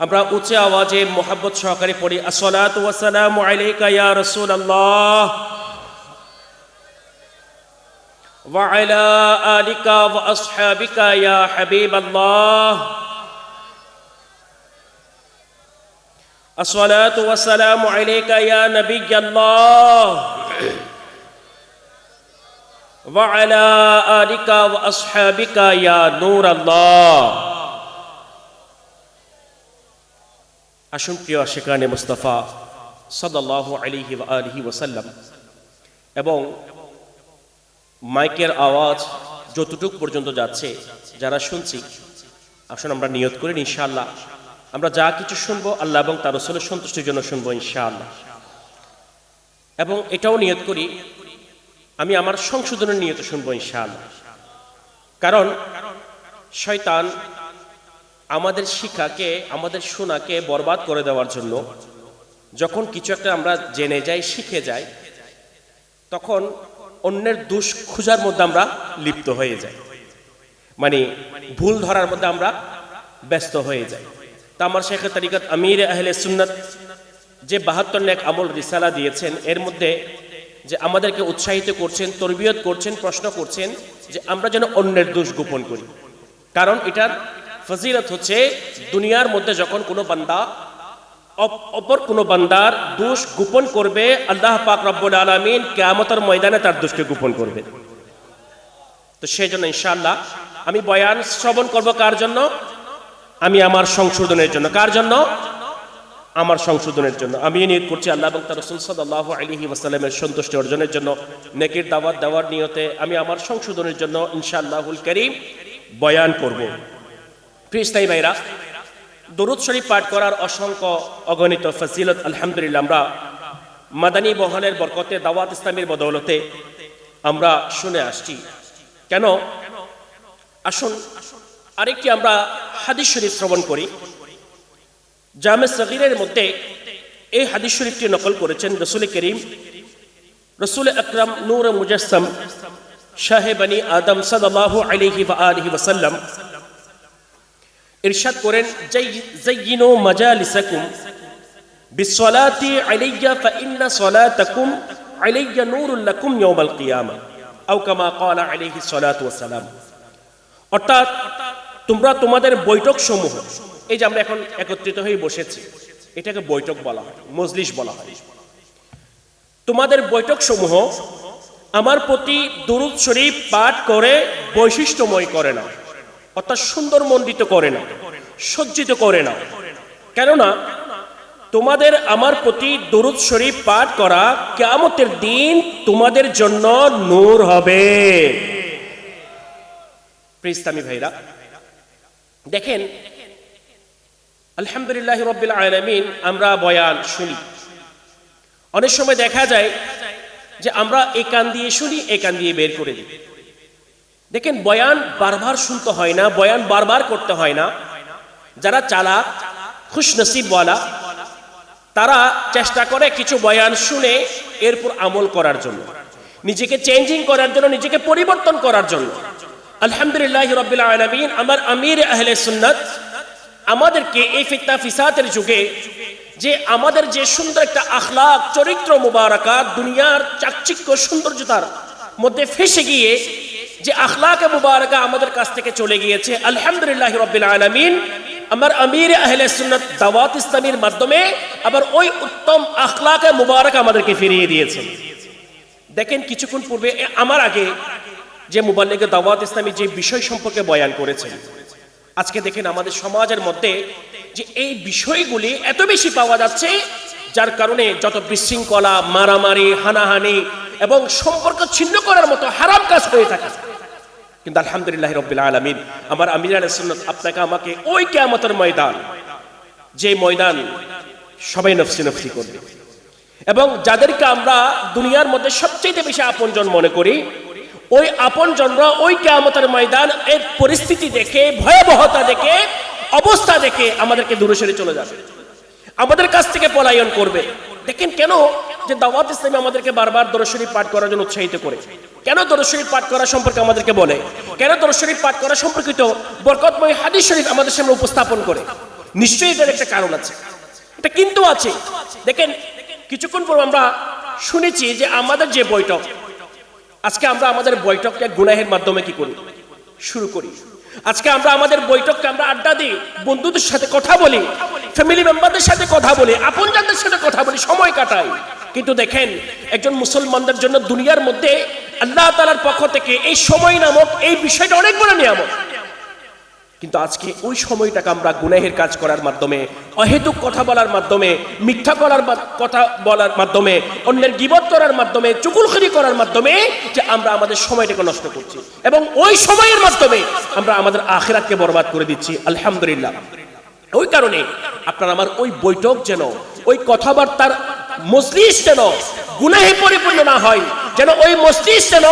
[SPEAKER 2] আমরা উচ্চ আওয়াজে মোহাব্বত সহকারে পড়ি আসসালাতু ওয়াসসালামু আলাইকা ইয়া রাসূলুল্লাহ ওয়া আলা আলিকা ওয়া আসহাবিকা ইয়া হাবিবাল্লাহ। আসসালাতু ওয়াসসালামু আলাইকা ইয়া নবিয়াল্লাহ ওয়া আলা আলিকা ওয়া আসহাবিকা ইয়া নূরাল্লাহ। আসুন প্রিয় আশিকানে মুস্তাফা সাল্লাল্লাহু আলাইহি ওয়া আলিহি ওয়াসাল্লাম, এবং মাইকের আওয়াজ যতটুকু পর্যন্ত যাচ্ছে যারা শুনছি, আসুন আমরা নিয়ত করি ইনশাআল্লাহ আমরা যা কিছু শুনবো আল্লাহ এবং তার রাসূলের সন্তুষ্টির জন্য শুনবো ইনশাআল্লাহ। এবং এটাও নিয়ত করি আমি আমার সংশোধনের নিয়তে শুনবো ইনশাআল্লাহ। কারণ শয়তান আমাদের শিক্ষাকে, আমাদের শোনাকে বরবাদ করে দেওয়ার জন্য যখন কিছু একটা আমরা জেনে যাই, শিখে যাই, তখন অন্যের দোষ খোঁজার মধ্যে আমরা লিপ্ত হয়ে যাই, মানে ভুল ধরার মধ্যে আমরা ব্যস্ত হয়ে যাই। তা আমার শেখ তরিকত আমির আহলে সুন্নাত যে 72 নেক আমল রিসালা দিয়েছেন, এর মধ্যে যে আমাদেরকে উৎসাহিত করছেন, তরবিয়ত করছেন, প্রশ্ন করছেন যে আমরা যেন অন্যের দোষ গোপন করি। কারণ এটার ফজিলত হচ্ছে দুনিয়ার মধ্যে যখন কোনো বান্দা অপর কোনো বান্দার দোষ গোপন করবে, আল্লাহ পাক রব্বুল আলামিন কিয়ামতের ময়দানে তার দোষকে গোপন করবে। তো সেই জন্য ইনশাআল্লাহ আমি বয়ান শ্রবণ করব কার জন্য? আমি আমার সংশোধনের জন্য। কার জন্য? আমার সংশোধনের জন্য। আমি নিয়ত করছি আল্লাহ এবং তার রাসূল সাল্লাল্লাহু আলাইহি ওয়াসাল্লামের সন্তুষ্টি অর্জনের জন্য, নেকির দাওয়াত দেওয়ার নিয়তে আমি আমার সংশোধনের জন্য ইনশাআল্লাহুল কারীম বয়ান করব। প্রিয় ইসলামী ভাইরা, দরুদ শরীফ পাঠ করার অসংখ্য অগণিত ফজিলত আলহামদুলিল্লাহ আমরা মাদানী মহলের বরকতে, দাওয়াত ইসলামীর বদৌলতে আমরা শুনে আসছি। কেন? আসুন আরেকটি আমরা হাদিস শরীফ শ্রবণ করি। জামে সগীরের মধ্যে এই হাদিস শরীফটি নকল করেছেন রাসূল করিম, রাসূল আকরাম নূর মুজাসসাম শাহে বনি আদম সাল্লাল্লাহু আলাইহি ওয়া আলিহি ওয়াসাল্লাম ইরশাদ করেন, যায়িনু মাজালিসাকুম বিসসালাতি আলাইয়া ফাইন্না সালাতাকুম আলাইয়া নূরুল লাকুম ইয়াউমাল কিয়ামা আও কামা ক্বালা আলাইহিস সালাতু ওয়াস সালাম। অর্থাৎ তোমরা তোমাদের বৈঠক সমূহ, এই যে আমরা এখন একত্রিত হয়ে বসেছি, এটাকে বৈঠক বলা হয়, মজলিস বলা হয়। তোমাদের বৈঠক সমূহ আমার প্রতি দুরূদ শরীফ পাঠ করে বৈশিষ্ট্যময় করে না, অর্থাৎ সুন্দরমণ্ডিত করে না, সজ্জিত করে না। কেননা তোমাদের আমার প্রতি দুরূদ শরীফ পাঠ করা কিয়ামতের দিন তোমাদের জন্য নূর হবে। প্রিয় ইসলামী ভাইরা, দেখেন আলহামদুলিল্লাহ রাব্বিল আলামিন আমরা বয়ান শুনি, অনেক সময় দেখা যায় যে আমরা এই কান দিয়ে শুনি, এই কান দিয়ে বের করে দিই। দেখেন বয়ান বারবার শুনতে হয় না, বয়ান বারবার করতে হয় না। যারা চালাক, খুশনসিবওয়ালা, তারা চেষ্টা করে কিছু বয়ান শুনে এরপর আমল করার জন্য, নিজেকে চেঞ্জিং করার জন্য, নিজেকে পরিবর্তন করার জন্য। আলহামদুলিল্লাহ রাব্বিল আলামিন আমার আমির আহলে সুন্নাত আমাদেরকে এই ফিতনা ফিসাদের যুগে যে আমাদের যে সুন্দর একটা আখলাক, চরিত্র মুবারাকা দুনিয়ার চাকচিক্য সৌন্দর্যতার মধ্যে ফেসে গিয়ে যে আখলাকে মুবারাকা আমাদের কাছ থেকে চলে গিয়েছে, আলহামদুলিল্লাহ রাব্বিল আলামিন আমার আমির আহলে সুন্নাত দাওয়াত ইসলামীর মাধ্যমে আবার ওই উত্তম আখলাকে মুবারাকা আমাদেরকে ফিরিয়ে দিয়েছেন। দেখেন কিছুক্ষণ পূর্বে আমার আগে যে মুবাল্লিগে দাওয়াত ইসলামী যে বিষয় সম্পর্কে বয়ান করেছেন, আজকে দেখেন আমাদের সমাজের মধ্যে যে এই বিষয়গুলি এত বেশি পাওয়া যাচ্ছে, যার কারণে যত বিশৃঙ্খলা, মারামারি, হানাহানি এবং সম্পর্ক ছিন্ন করার মতো হারাম কাজ হয়ে থাকে। কিন্তু আলহামদুলিল্লাহ রাব্বিল আলামিন আমার আমির আহলে সুন্নাত আপনাকে আমাকে ওই কিয়ামতের ময়দান, যে ময়দান সবাই নফসি নফসি করবে এবং যাদেরকে আমরা দুনিয়ার মধ্যে সবচেয়ে বেশি আপনজন মনে করি, ওই আপনজনরা ওই কিয়ামতের ময়দান এর পরিস্থিতি দেখে, ভয়াবহতা দেখে, অবস্থা দেখে আমাদেরকে দূরে সরে চলে যাবে, আমাদের কাছ থেকে পলায়ন করবে। দেখেন কেন যে দাওয়াত ইসলামী আমাদেরকে বারবার দরুদ শরীফ পাঠ করার জন্য উৎসাহিত করে, কেন দরুদ শরীফ পাঠ করা সম্পর্কে আমাদেরকে বলে, কেন দরুদ শরীফ পাঠ করা সম্পর্কিত বরকতময় হাদিস শরীফ আমাদের সামনে উপস্থাপন করে। নিশ্চয়ই এটার একটা কারণ আছে, এটা কিন্তু আছে। দেখেন কিছুক্ষণ পর আমরা শুনেছি যে আমাদের যে বৈঠক, আজকে আমরা আমাদের বৈঠককে গুনাহের মাধ্যমে কি করি, শুরু করি। আজকে আমরা আমাদের বৈঠককে আমরা আড্ডা দিই, বন্ধুদের সাথে কথা বলি, ফ্যামিলি মেম্বারদের সাথে কথা বলি, আপনজনদের সাথে কথা বলি, সময় কাটাই। কিন্তু দেখেন একজন মুসলমানদের জন্য দুনিয়ার মধ্যে আল্লাহ তাআলার পক্ষ থেকে এই সময় নামক এই বিষয়টা অনেক বড় নিয়ামত। কিন্তু আজকে ওই সময়টাকে আমরা গুনাহের কাজ করার মাধ্যমে, অহেতুক কথা বলার মাধ্যমে, মিথ্যা কথা বলার মাধ্যমে, অন্যের গীবত করার মাধ্যমে, চুগলখড়ি করার মাধ্যমে যে আমরা আমাদের সময়টাকে নষ্ট করছি এবং ওই সময়ের মাধ্যমে আমরা আমাদের আখিরাতকে বরবাদ করে দিচ্ছি। আলহামদুলিল্লাহ, ওই কারণে আপনার আমার ওই বৈঠক যেন, ওই কথাবার্তার মজলিস যেন গুনাহে পরিপূর্ণ না হয়, যেন ওই মজলিস যেন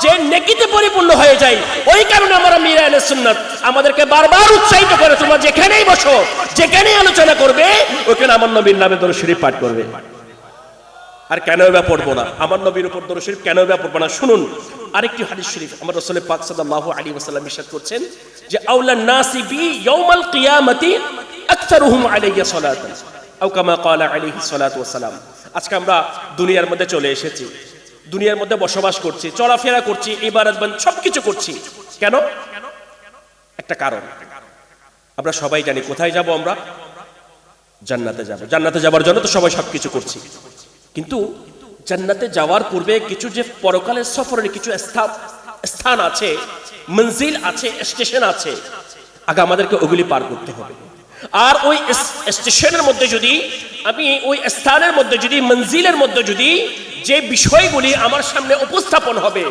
[SPEAKER 2] যে নেকিতে পরিপূর্ণ হয়ে যায়। ওই কারণে আমরা মিরা আহলে সুন্নাত আমাদেরকে বারবার উৎসাহিত করে, তোমরা যেখানেই বসো, যেখানেই আলোচনা করবে, ওখানে আমার নবীর নামে দরুদ শরীফ পাঠ করবে। আর কেন বা পড়বো না, আমার নবীর উপর দরুদ শরীফ কেন বা পড়বো না? শুনুন আরেকটি হাদিস শরীফ। আমার রাসূল পাক সাল্লাল্লাহু আলাইহি ওয়াসাল্লাম ইরশাদ করছেন যে আউলান নাসি বি ইয়াউমাল কিয়ামতি আকসারুহুম আলাইয়া সালাতান আও কামা ক্বালা আলাইহি সালাতু ওয়াসালাম। আজকে আমরা দুনিয়ার মধ্যে চলে এসেছি, দুনিয়ার মধ্যে বসবাস করছি, চলাফেরা করছি, ইবাদত বন্দ সবকিছু করছি। কেন? একটা কারণ, আমরা সবাই জানি কোথায় যাব, আমরা জান্নাতে যাব। জান্নাতে যাওয়ার জন্য তো সবাই সবকিছু করছি, কিন্তু জান্নাতে যাওয়ার পূর্বে কিছু যে পরকালের সফরের কিছু স্থান আছে, মঞ্জিল আছে, স্টেশন আছে, আগে আমাদেরকে ওগুলি পার করতে হবে। আর ওই স্টেশনের মধ্যে যদি আমি, ওই স্থানের মধ্যে যদি, মঞ্জিলের মধ্যে যদি যে বিষয়গুলি আমার সামনে উপস্থাপন হবে,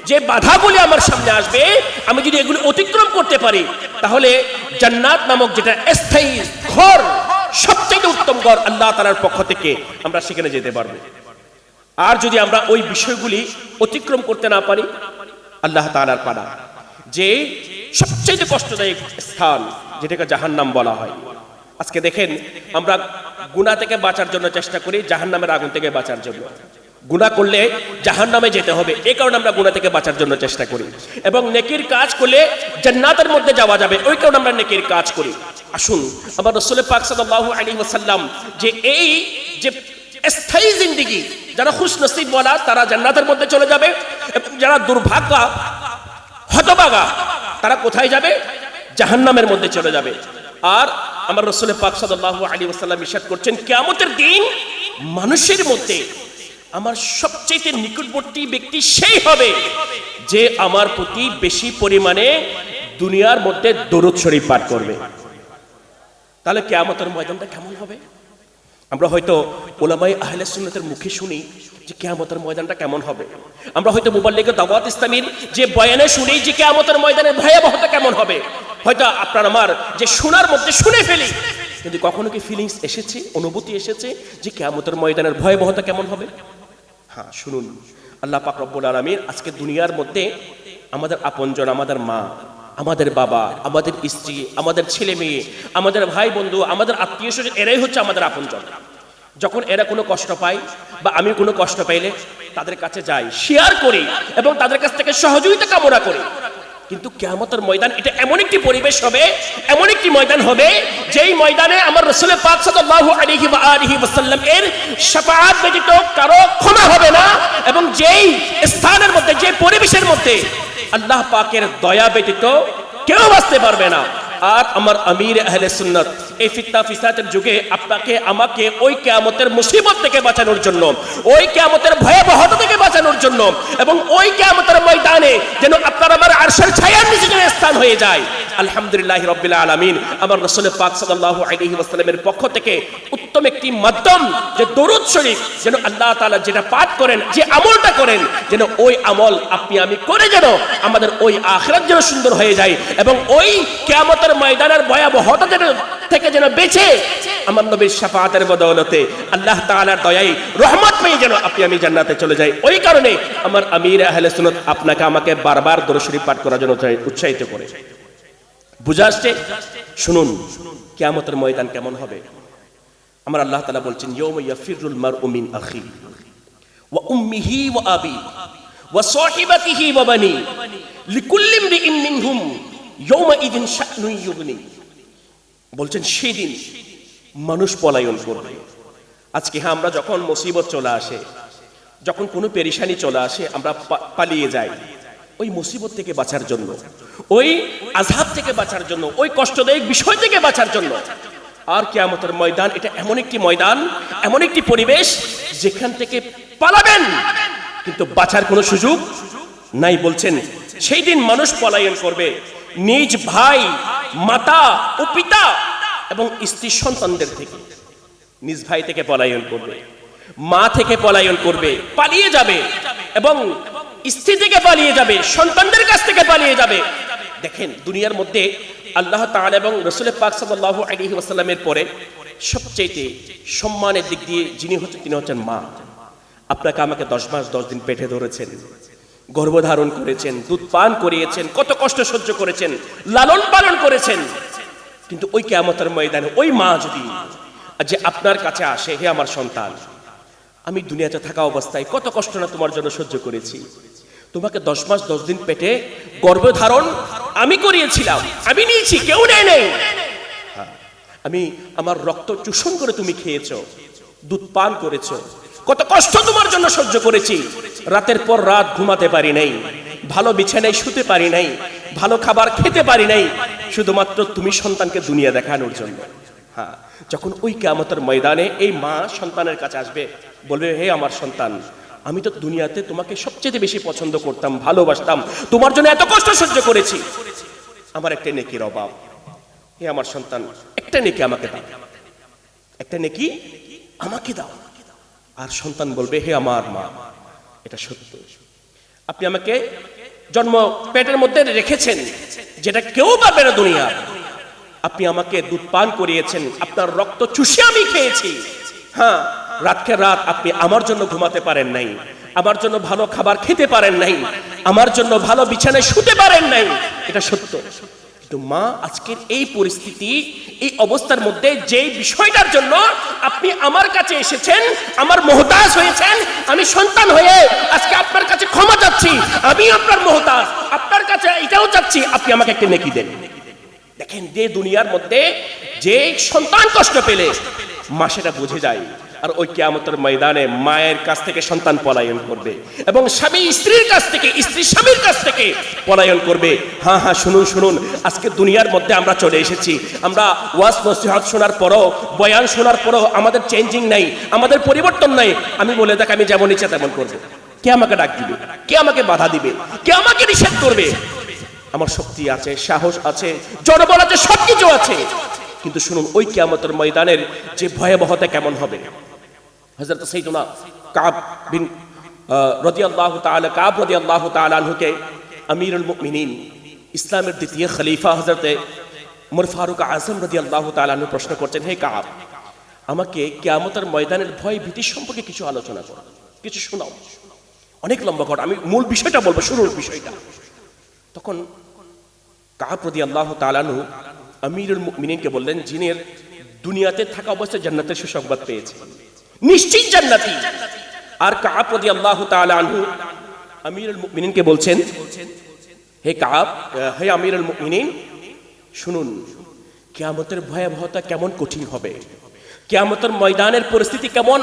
[SPEAKER 2] যে বাধাগুলি আমার সামনে আসবে, আমি যদি এগুলি অতিক্রম করতে পারি, তাহলে জান্নাত নামক যেটা স্থায়ী ঘর, সবচেয়ে উত্তম ঘর আল্লাহ তাআলার পক্ষ থেকে আমরা সেখানে যেতে পারবো। আর যদি আমরা ওই বিষয়গুলি অতিক্রম করতে না পারি, আল্লাহ তাআলার পানা যে সবচেয়ে কষ্টদায়ক স্থান, যেটাকে জাহান্নাম বলা হয়। আজকে দেখেন আমরা গুনাহ থেকে বাঁচার জন্য চেষ্টা করি, জাহান্নামের আগুন থেকে বাঁচার জন্য। গুনাহ করলে জাহান্নামে যেতে হবে, এই কারণে আমরা গুনাহ থেকে বাঁচার জন্য চেষ্টা করি, এবং নেকির কাজ করলে জান্নাতের মধ্যে যাওয়া যাবে, ওই কারণে আমরা নেকির কাজ করি। আসুন আমার রাসূল পাক সাল্লাল্লাহু আলাইহি ওয়াসাল্লাম যে এই যে স্থায়ী জিন্দেগি, যারা খুশনসিব বলা তারা জান্নাতের মধ্যে চলে যাবে, এবং যারা দুর্ভাগা হতভাগা তারা কোথায় যাবে? জাহান্নামের মধ্যে চলে যাবে। আর আমার রাসূল পাক সাল্লাল্লাহু আলাইহি ওয়াসাল্লাম ইরশাদ করছেন, কিয়ামতের দিন মানুষের মধ্যে আমার সবচেয়ে নিকটবর্তী ব্যক্তি সেই হবে যে আমার প্রতি বেশি পরিমাণে দুনিয়ার মধ্যে দরুদ শরীফ পাঠ করবে। তাহলে কিয়ামতের ময়দানটা কেমন হবে? আমরা হয়তো উলামায়ে আহলে সুন্নাতের মুখে শুনি যে কিয়ামতের ময়দানটা কেমন হবে, আমরা হয়তো মুবাল্লিগে দাওয়াত ইসলামীর যে বয়ানে শুনি যে কিয়ামতের ময়দানের ভয়াবহতা কেমন হবে, হয়তো আপনার আমার যে শোনার মধ্যে শুনে ফেলি, কিন্তু কখনো কি ফিলিংস এসেছে, অনুভূতি এসেছে যে কিয়ামতের ময়দানের ভয়াবহতা কেমন হবে? হ্যাঁ, শুনুন, আল্লাহ পাক রব্বুল আলামিন আজকে দুনিয়ার মধ্যে আমাদের আপনজন, আমাদের মা, আমাদের বাবা, আমাদের স্ত্রী, আমাদের ছেলে মেয়ে, আমাদের ভাই বন্ধু, আমাদের আত্মীয় স্বজন, এরাই হচ্ছে আমাদের আপনজন। যখন এরা কোনো কষ্ট পায় বা আমি কোনো কষ্ট পাইলে তাদের কাছে যাই, শেয়ার করি এবং তাদের কাছ থেকে সহযোগিতা কামনা করি। কিন্তু কিয়ামতের ময়দান এটা এমন একটি পরিবেশ হবে, এমন একটি ময়দান হবে, যেই ময়দানে আমার রাসূল পাক সাল্লাল্লাহু আলাইহি ওয়া আলিহি ওয়াসাল্লাম এর শাফাআত ব্যতীত কারো ক্ষমা হবে না, এবং যেই স্থানের মধ্যে, যে পরিবেশের মধ্যে আল্লাহ পাকের দয়া ব্যতীত কেউ বাঁচতে পারবে না। আর আমার আমির আহলে সুন্নাত এই ফিতনা ফিসাদের যুগে আপনাকে আমাকে ওই কিয়ামতের মুসিবত থেকে বাঁচানোর জন্য, ওই কিয়ামতের ভয়াবহতা থেকে বাঁচানোর জন্য, এবং ওই কিয়ামতের ময়দানে যেন আপনার আমার আরশের ছায়ার নিচে যেন স্থান হয়ে যায়। আলহামদুলিল্লাহি রাব্বিল আলামিন আমার রাসূল পাক সাল্লাল্লাহু আলাইহি ওয়াসাল্লামের পক্ষ থেকে উত্তম একটি মাধ্যম যে দরুদ শরীফ, যেন আল্লাহ তাআলা যেটা পাঠ করেন, যে আমলটা করেন, যেন ওই আমল আপনি আমি করে যেন আমাদের ওই আখিরাত যেন সুন্দর হয়ে যায়, এবং ওই কিয়ামতের ময়দানের ভয়াবহতা থেকে যেন বেঁচে আমার নবীর শাফাআতের বদৌলতে আল্লাহ তাআলার দয়ায় রহমত পেয়ে যেন আপনি আমি জান্নাতে চলে যাই। ওই কারণে আমার আমির আহলে সুন্নাত আপনাকে আমাকে বারবার দরুদ শরীফ পাঠ করার জন্য উৎসাহিত করে। বুঝা আসছে? শুনুন কিয়ামতের ময়দান কেমন হবে। আমার আল্লাহ তাআলা বলছেন ইয়াউমা ইয়াফিরুল মারউ মিন আখি ওয়া উম্মিহি ওয়া আবি ওয়া সাহিবাতিহি ওয়া বানি লিকুল্লি ইমরিইন মিনহুম ইয়াউমা ইযিন শা'নুন ইউগনি। বলছেন সেদিন মানুষ পলায়ন করবে। আজকে হ্যাঁ, আমরা যখন মুসিবত চলে আসে, যখন কোনো পেরেশানি চলে আসে, আমরা পালিয়ে যাই ওই মুসিবত থেকে বাঁচার জন্য, ওই আযাব থেকে বাঁচার জন্য, ওই কষ্টদায়ক বিষয় থেকে বাঁচার জন্য। আর কিয়ামতের ময়দান এটা এমন একটি ময়দান, এমন একটি পরিবেশ যেখান থেকে পালাবেন কিন্তু বাঁচার কোনো সুযোগ নাই। বলছেন সেই দিন মানুষ পলায়ন করবে নিজ ভাই, মাতা ও পিতা এবং স্ত্রী সন্তানদের থেকে। নিজ ভাই থেকে পলায়ন করবে, মা থেকে পলায়ন করবে, পালিয়ে যাবে, এবং স্ত্রী থেকে পালিয়ে যাবে, সন্তানদের কাছ থেকে পালিয়ে যাবে। দেখেন দুনিয়ার মধ্যে আল্লাহ তাআলা এবং রাসূল পাক সাল্লাল্লাহু আলাইহি ওয়াসাল্লামের পরে সবচেয়ে সম্মানের দিক দিয়ে যিনি হচ্ছেন তিনি হচ্ছেন মা। আপনাকে আমাকে 10 মাস 10 দিন পেটে ধরেছেন, গর্ভধারণ করেছেন, দুধ পান করিয়েছেন, কত কষ্ট সহ্য করেছেন, লালন পালন করেছেন। কিন্তু ওই কিয়ামতের ময়দানে ওই মা যদি যে আপনার কাছে আসে, হে আমার সন্তান, আমি দুনিয়াতে থাকা অবস্থায় কত কষ্ট না তোমার জন্য সহ্য করেছি, তোমাকে 10 মাস 10 দিন পেটে গর্ভধারণ আমি করিয়েছিলাম, আমি নিয়েছি, কেউ নেয় নাই। আমি আমার রক্ত চূষণ করে তুমি খেয়েছো, দুধ পান করেছো, কত কষ্ট তোমার জন্য সহ্য করেছি, রাতের পর রাত ঘুমাতে পারি নাই, ভালো বিছানায় শুতে পারি নাই, ভালো খাবার খেতে পারি নাই, শুধুমাত্র তুমি সন্তানকে দুনিয়া দেখানোর জন্য। হ্যাঁ, যখন ওই কিয়ামতের ময়দানে এই মা সন্তানের কাছে আসবে, বলবে হে আমার সন্তান, আমি তো দুনিয়াতে তোমাকে সবচেয়ে বেশি পছন্দ করতাম, ভালোবাসতাম, তোমার জন্য এত কষ্ট সহ্য করেছি, আমার একটা নেকির অভাব, হে আমার সন্তান একটা নেকি আমাকে দাও, একটা নেকি আমাকে দাও। আর সন্তান বলবে হে আমার মা, এটা সত্য, আপনি আমাকে জন্ম পেটের মধ্যে রেখেছেন যেটা কেউ পাবে না দুনিয়া, আপনি আমাকে দুধ পান করিয়েছেন, আপনার রক্ত চুষে আমি খেয়েছি। হ্যাঁ, রাতকে রাত আপনি আমার জন্য ঘুমাতে পারেন নাই, আমার জন্য ভালো খাবার খেতে পারেন নাই, আমার জন্য ভালো বিছানায় শুতে পারেন নাই, এটা সত্য। কিন্তু মা আজকের এই পরিস্থিতি, এই অবস্থার মধ্যে যে বিষয়টার জন্য আপনি আমার কাছে এসেছেন, আমার মুহতাজ হয়েছেন, আমি সন্তান হয়ে আজকে আপনার কাছে ক্ষমা চাচ্ছি, আমি আপনার মুহতাজ, আপনার কাছে এটাও চাচ্ছি আপনি আমাকে একটা নেকি দেন। দেখেন যে দুনিয়ার মধ্যে যে সন্তান কষ্ট পেলে মা সেটা বুঝে যায়। আর ওই কিয়ামতের ময়দানে মায়ের কাছ থেকে সন্তান পলায়ন করবে এবং স্বামী স্ত্রীর কাছ থেকে, স্ত্রী স্বামীর কাছ থেকে পলায়ন করবে। হ্যাঁ হ্যাঁ, শুনুন শুনুন, আজকে দুনিয়ার মধ্যে আমরা চলে এসেছি, আমরা ওয়াজ নসিহত শোনার পরও, বয়ান শোনার পরও আমাদের চেঞ্জিং নাই, আমাদের পরিবর্তন নাই। আমি বলে দেখ আমি যেমন ইচ্ছা তেমন করবো, কে আমাকে ডাক দিবে, কে আমাকে বাধা দিবে, কে আমাকে নিষেধ করবে? আমার শক্তি আছে, সাহস আছে, জনবল আছে, সবকিছু আছে। কিন্তু শুনুন ওই কিয়ামতের ময়দানের যে ভয়াবহতা কেমন হবে। হযরত সাইয়্যিদুনা কাব বিন রাদিয়াল্লাহু তাআলা, কাব রাদিয়াল্লাহু তাআলা আনহুকে আমিরুল মুমিনিন, ইসলামের দ্বিতীয় খলিফা হযরত উমর ফারুক আযম রাদিয়াল্লাহু তাআলা আনহু প্রশ্ন করছেন, হে কাব, আমাকে কিয়ামতের ময়দানের ভয় ভীতি সম্পর্কে কিছু আলোচনা করো, কিছু শোনাও। অনেক লম্বা কথা, আমি মূল বিষয়টা বলবো, শুনুন বিষয়টা। তখন কাব রাদিয়াল্লাহু তাআলা আনহু আমিরুল মুমিনিনকে বললেন, যিনি দুনিয়াতে থাকা অবস্থায় জান্নাতের সুসংবাদ পেয়েছে, নিশ্চিত জান্নাতি। আর কাব রাদিয়াল্লাহু তাআলা আনহু আমিরুল মুমিনিনকে বলছেন, হে কাব, হে আমিরুল মুমিনিন, শুনুন কিয়ামতের ভয়াবহতা কেমন কঠিন হবে, কিয়ামতের ময়দানের পরিস্থিতি কেমন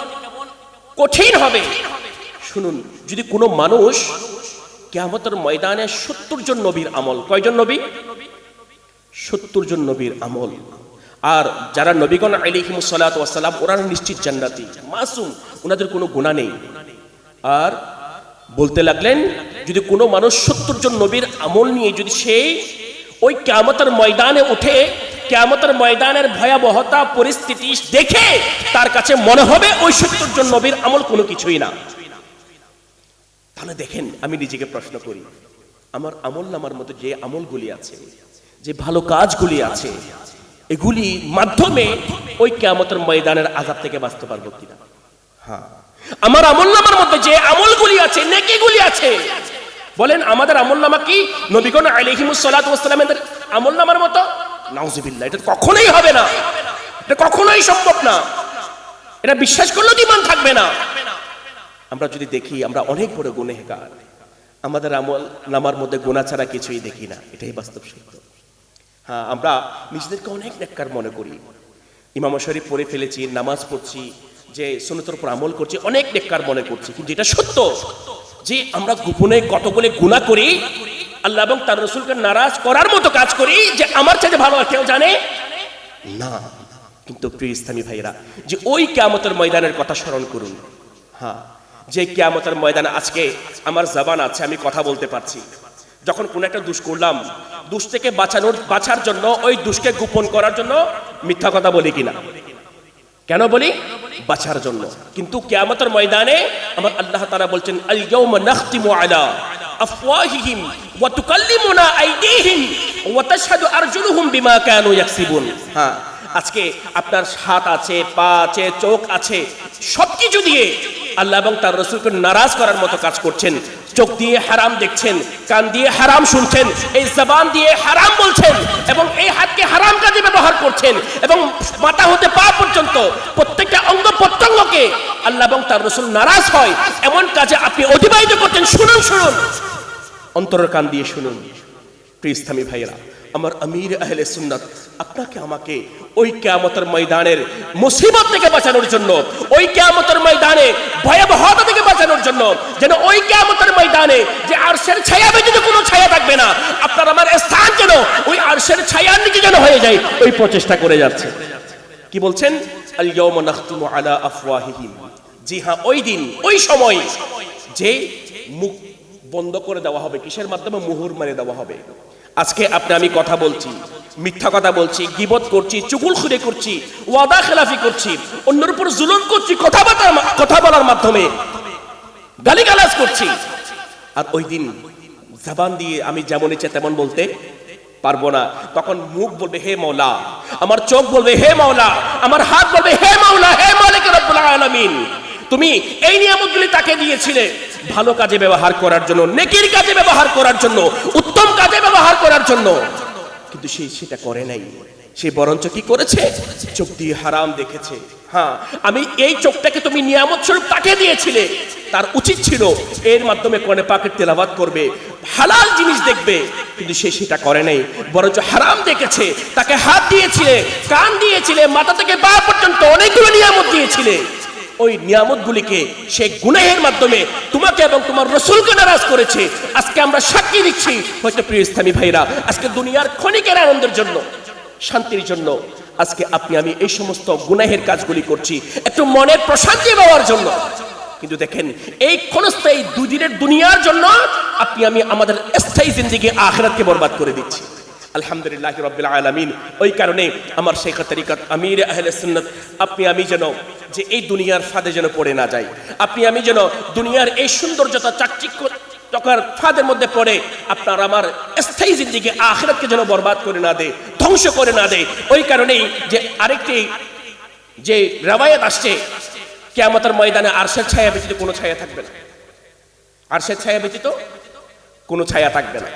[SPEAKER 2] কঠিন হবে। শুনুন, যদি কোনো মানুষ কিয়ামতের ময়দানে 70 জন নবীর আমল, কয়জন নবী? 70 জন নবীর আমল। আর যারা নবীগণ আলাইহিমুস সালাতু ওয়াস সালাম, ওরা নিশ্চিত জান্নাতি, মাসুম, ওনাদের কোনো গুনাহ নেই। আর বলতে লাগলেন, যদি কোনো মানুষ 70 জন নবীর আমল নিয়ে যদি সে ওই কিয়ামতের ময়দানে উঠে, কিয়ামতের ময়দানের ভয়াবহতা পরিস্থিতি দেখে তার কাছে মনে হবে ওই 70 জন নবীর আমল কোনো কিছুই না। তাহলে দেখেন, আমি নিজেকে প্রশ্ন করি, আমার আমল নামার মতো যে আমলগুলি আছে, যে ভালো কাজগুলি আছে, এগুলি মাধ্যমে ওই কিয়ামতের ময়দানের আযাব থেকে বাঁচতে পারবো কিনা? হ্যাঁ, আমার আমলনামার মধ্যে যে আমলগুলি আছে, নেকিগুলি আছে, বলেন আমাদের আমলনামা কি নবীগণ আলাইহিমুস সালাতু ওয়াস সালামের আমলনামার মতো? নাউযুবিল্লাহ, এটা কখনোই হবে না, এটা কখনোই সম্ভব না। এটা বিশ্বাস করলেও ঈমান থাকবে না। আমরা যদি দেখি আমরা অনেক বড় গুনাহগার, আমাদের আমল নামার মধ্যে গুনাহ ছাড়া কিছুই দেখি না, এটাই বাস্তব সত্য। হ্যাঁ, আমরা নিজেদেরকে অনেক নেককার মনে করি, ইমাম শরীফ পড়ে ফেলেছি, নামাজ পড়ছি, যে সুন্নতের উপর আমল করছি, অনেক নেককার মনে করছি, কিন্তু এটা সত্য যে আমরা গোপনে কতগুলো গুনাহ করি, আল্লাহ এবং তার রাসূলকে নারাজ করার মতো কাজ করি, যে আমার চাইতে ভালো আর কেউ জানে না। কিন্তু প্রিয় ইসলামী ভাইরা, যে ওই কিয়ামতের ময়দানের কথা স্মরণ করুন। হ্যাঁ, যে কিয়ামতের ময়দানে আজকে আমার জবান আছে, আমি কথা বলতে পারছি, যখন কোন একটা দোষ করলাম, দোষ থেকে বাঁচার জন্য, ওই দোষকে গোপন করার জন্য মিথ্যা কথা বলি কিনা? কেন বলি? বাঁচার জন্য। কিন্তু কিয়ামতের ময়দানে আমার আল্লাহ তাআলা বলছেন, আল ইয়াউমা নাখতিমু আলা আফওয়াহিহিম ওয়া তুকাল্লিমুনা আইদিহিম ওয়া তাশহাদু আরজুলুহুম বিমা কানু ইয়াকসিবুন। হ্যাঁ, আজকে আপনার হাত আছে, পা আছে, চোখ আছে, সবকিছু দিয়ে আল্লাহ এবং তার রাসূলকে নারাজ করার মতো কাজ করছেন। চোখ দিয়ে হারাম দেখছেন, কান দিয়ে হারাম শুনছেন, এই জবান দিয়ে হারাম বলছেন, এবং এই হাতকে হারাম কাজে ব্যবহার করছেন, এবং মাথা হতে পা পর্যন্ত প্রত্যেকটা অঙ্গ প্রত্যঙ্গকে আল্লাহ এবং তার রাসূল নারাজ হয় এমন কাজে আপনি অতিবাহিত করছেন। শুনুন, অন্তরের কান দিয়ে শুনুন। প্রিয় ইসলামী ভাইয়েরা, আমার আমির আহলে সুন্নাত আপনাকে আমাকে ওই কিয়ামতের ময়দানের মুসিবত থেকে বাঁচানোর জন্য, ওই কিয়ামতের ময়দানে ভয়াবহতা থেকে বাঁচানোর জন্য, যেন ওই কিয়ামতের ময়দানে যে আরশের ছায়া ব্যতীত কোনো ছায়া থাকবে না, আপনার আমার স্থান যেন ওই আরশের ছায়ার নিচে যেন হয়ে যায়, ওই প্রচেষ্টা করে যাচ্ছে। কি বলছেন? আল ইয়াউমা নাখতিমু আলা আফওয়াহিহিম। জি হ্যাঁ, ওই দিন, ওই সময় যে মুখ বন্ধ করে দেওয়া হবে, কিসের মাধ্যমে? মুহুর মেরে দেওয়া হবে। আজকে আপনি আমি কথা বলছি, মিথ্যা কথা বলছি, গীবত করছি, চুগলখুরি করছি, ওয়াদা খেলাফি করছি, অন্যের উপর জুলুম করছি, কথা বলার মাধ্যমে গালিগালাজ করছি, আর ওই দিন জবান দিয়ে আমি যেমন ইচ্ছে তেমন বলতে পারবো না। তখন মুখ বলবে হে মাওলা, আমার চোখ বলবে হে মাওলা, আমার হাত বলবে হে মাওলা, হে মালিক রব্বুল আলামিন। তুমি এই নিয়ামতগুলি তাকে দিয়েছিলে ভালো কাজে ব্যবহার করার জন্য, নেকির কাজে ব্যবহার করার জন্য, উত্তম কাজে ব্যবহার করার জন্য, কিন্তু সে সেটা করে নাই। সে বরঞ্চ কি করেছে? চোখ দিয়ে হারাম দেখেছে। হ্যাঁ, আমি এই চোখটাকে তুমি নিয়ামত স্বরূপ তাকে দিয়েছিলে, তার উচিত ছিল এর মাধ্যমে কোরআন পাকের তেলাওয়াত করবে, হালাল জিনিস দেখবে, কিন্তু সে সেটা করে নাই, বরঞ্চ হারাম দেখেছে। তাকে হাত দিয়েছিলে, কান দিয়েছিলে, মাথা থেকে পা পর্যন্ত অনেকগুলো নিয়ামত দিয়েছিলে, ওই নিয়ামতগুলিকে সে গুনাহের মাধ্যমে তোমাকে এবং তোমার রাসূলকে নারাজ করেছে। আজকে আমরা সাক্ষী দিচ্ছি, হয়তো প্রিয় ইসলামী ভাইরা, আজকে দুনিয়ার ক্ষণিকের আনন্দের জন্য, শান্তির জন্য আজকে আপনি আমি এই সমস্ত গুনাহের কাজগুলি করছি একটু মনের প্রশান্তি পাওয়ার জন্য। কিন্তু দেখেন, এই ক্ষণস্থায়ী দুদিনের দুনিয়ার জন্য আপনি আমি আমাদের স্থায়ী জিন্দেগি আখিরাতকে বরবাদ করে দিচ্ছি। আলহামদুলিল্লাহ রাব্বিল আলামিন। ওই কারণে আমার শেখ তরিকত আমির আহলে সুন্নাত আপনি আমি যেন যে এই দুনিয়ার ফাঁদে যেন পড়ে না যাই, আপনি আমি যেন দুনিয়ার এই সৌন্দর্যতা চাকচিক্য ফাঁদের মধ্যে পড়ে আপনার আমার স্থায়ী জিন্দেগি আখিরাতকে যেন বরবাদ করে না দেয়, ধ্বংস করে না দেয়। ওই কারণেই যে আরেকটি যে রওয়ায়াত আসছে, কিয়ামতের ময়দানে আরশের ছায়া ব্যতীত কোনো ছায়া থাকবে না, আরশের ছায়া ব্যতীত কোনো ছায়া থাকবে না।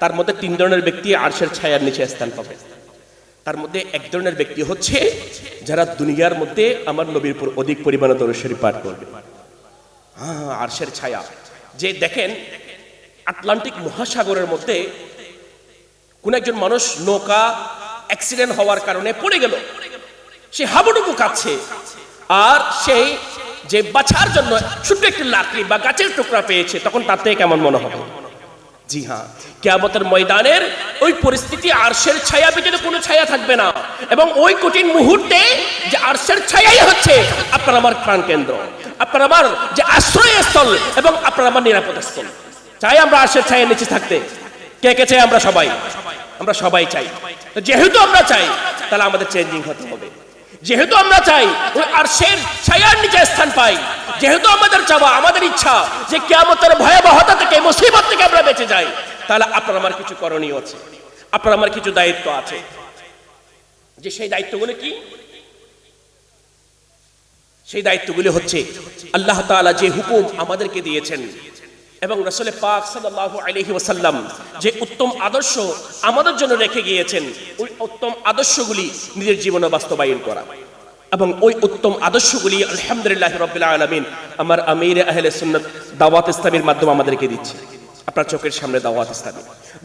[SPEAKER 2] তার মধ্যে 3 ধরনের ব্যক্তি আরশের ছায়ার নিচে স্থান পাবে। তার মধ্যে এক ধরনের ব্যক্তি হচ্ছে যারা দুনিয়ার মধ্যে আমার নবীর উপর অধিক পরিমাণে দরুদ শরীফ পাঠ করবে। হ্যাঁ, আরশের ছায়া। যে দেখেন, আটলান্টিক মহাসাগরের মধ্যে কোন একজন মানুষ নৌকা অ্যাক্সিডেন্ট হওয়ার কারণে পড়ে গেল, সে হাবুডুবু কাঁদছে, আর সেই যে বাঁচার জন্য ছোট্ট একটি লাকড়ি বা গাছের টুকরা পেয়েছে, তখন তার থেকে কেমন মনে হবে? জি হ্যাঁ, কিয়ামতের ময়দানের ওই পরিস্থিতি, আরশের ছায়া ব্যতীত কোনো ছায়া থাকবে না, এবং ওই কঠিন মুহূর্তে যে আরশের ছায়াই হচ্ছে আপনার আমার প্রাণ কেন্দ্র, আপনার আমার যে আশ্রয়স্থল এবং আপনার আমার নিরাপদ স্থল। চাই আমরা আরশের ছায়ার নিচে থাকতে? কে কে চাই? আমরা সবাই চাই। তো যেহেতু আমরা চাই, তাহলে আমাদের চেঞ্জিং হতে হবে। যেহেতু আমরা চাই ওই আরশের ছায়ার নিচে স্থান পাই, যেহেতু আমাদের চাওয়া, আমাদের ইচ্ছা যে কিয়ামতের ভয়াবহতা থেকে, মুসিবত থেকে আমরা বেঁচে যাই, তাহলে আপনার আমার কিছু করণীয় আছে, আপনার আমার কিছু দায়িত্ব আছে। যে সেই দায়িত্বগুলো কি? সেই দায়িত্বগুলি হচ্ছে আল্লাহ তাআলা যে হুকুম আমাদেরকে দিয়েছেন এবং রাসূল পাক সাল্লাল্লাহু আলাইহি ওয়াসাল্লাম যে উত্তম আদর্শ আমাদের জন্য রেখে গিয়েছেন, ওই উত্তম আদর্শগুলি নিজের জীবনে বাস্তবায়ন করা। এবং ওই উত্তম আদর্শগুলি আলহামদুলিল্লাহ রাব্বিল আলামিন আমার আমির আহলে সুন্নাত দাওয়াত ইসলামীর মাধ্যমে আমাদেরকে দিচ্ছে। আপনার চোখের সামনে দাওয়াত ইসলামী,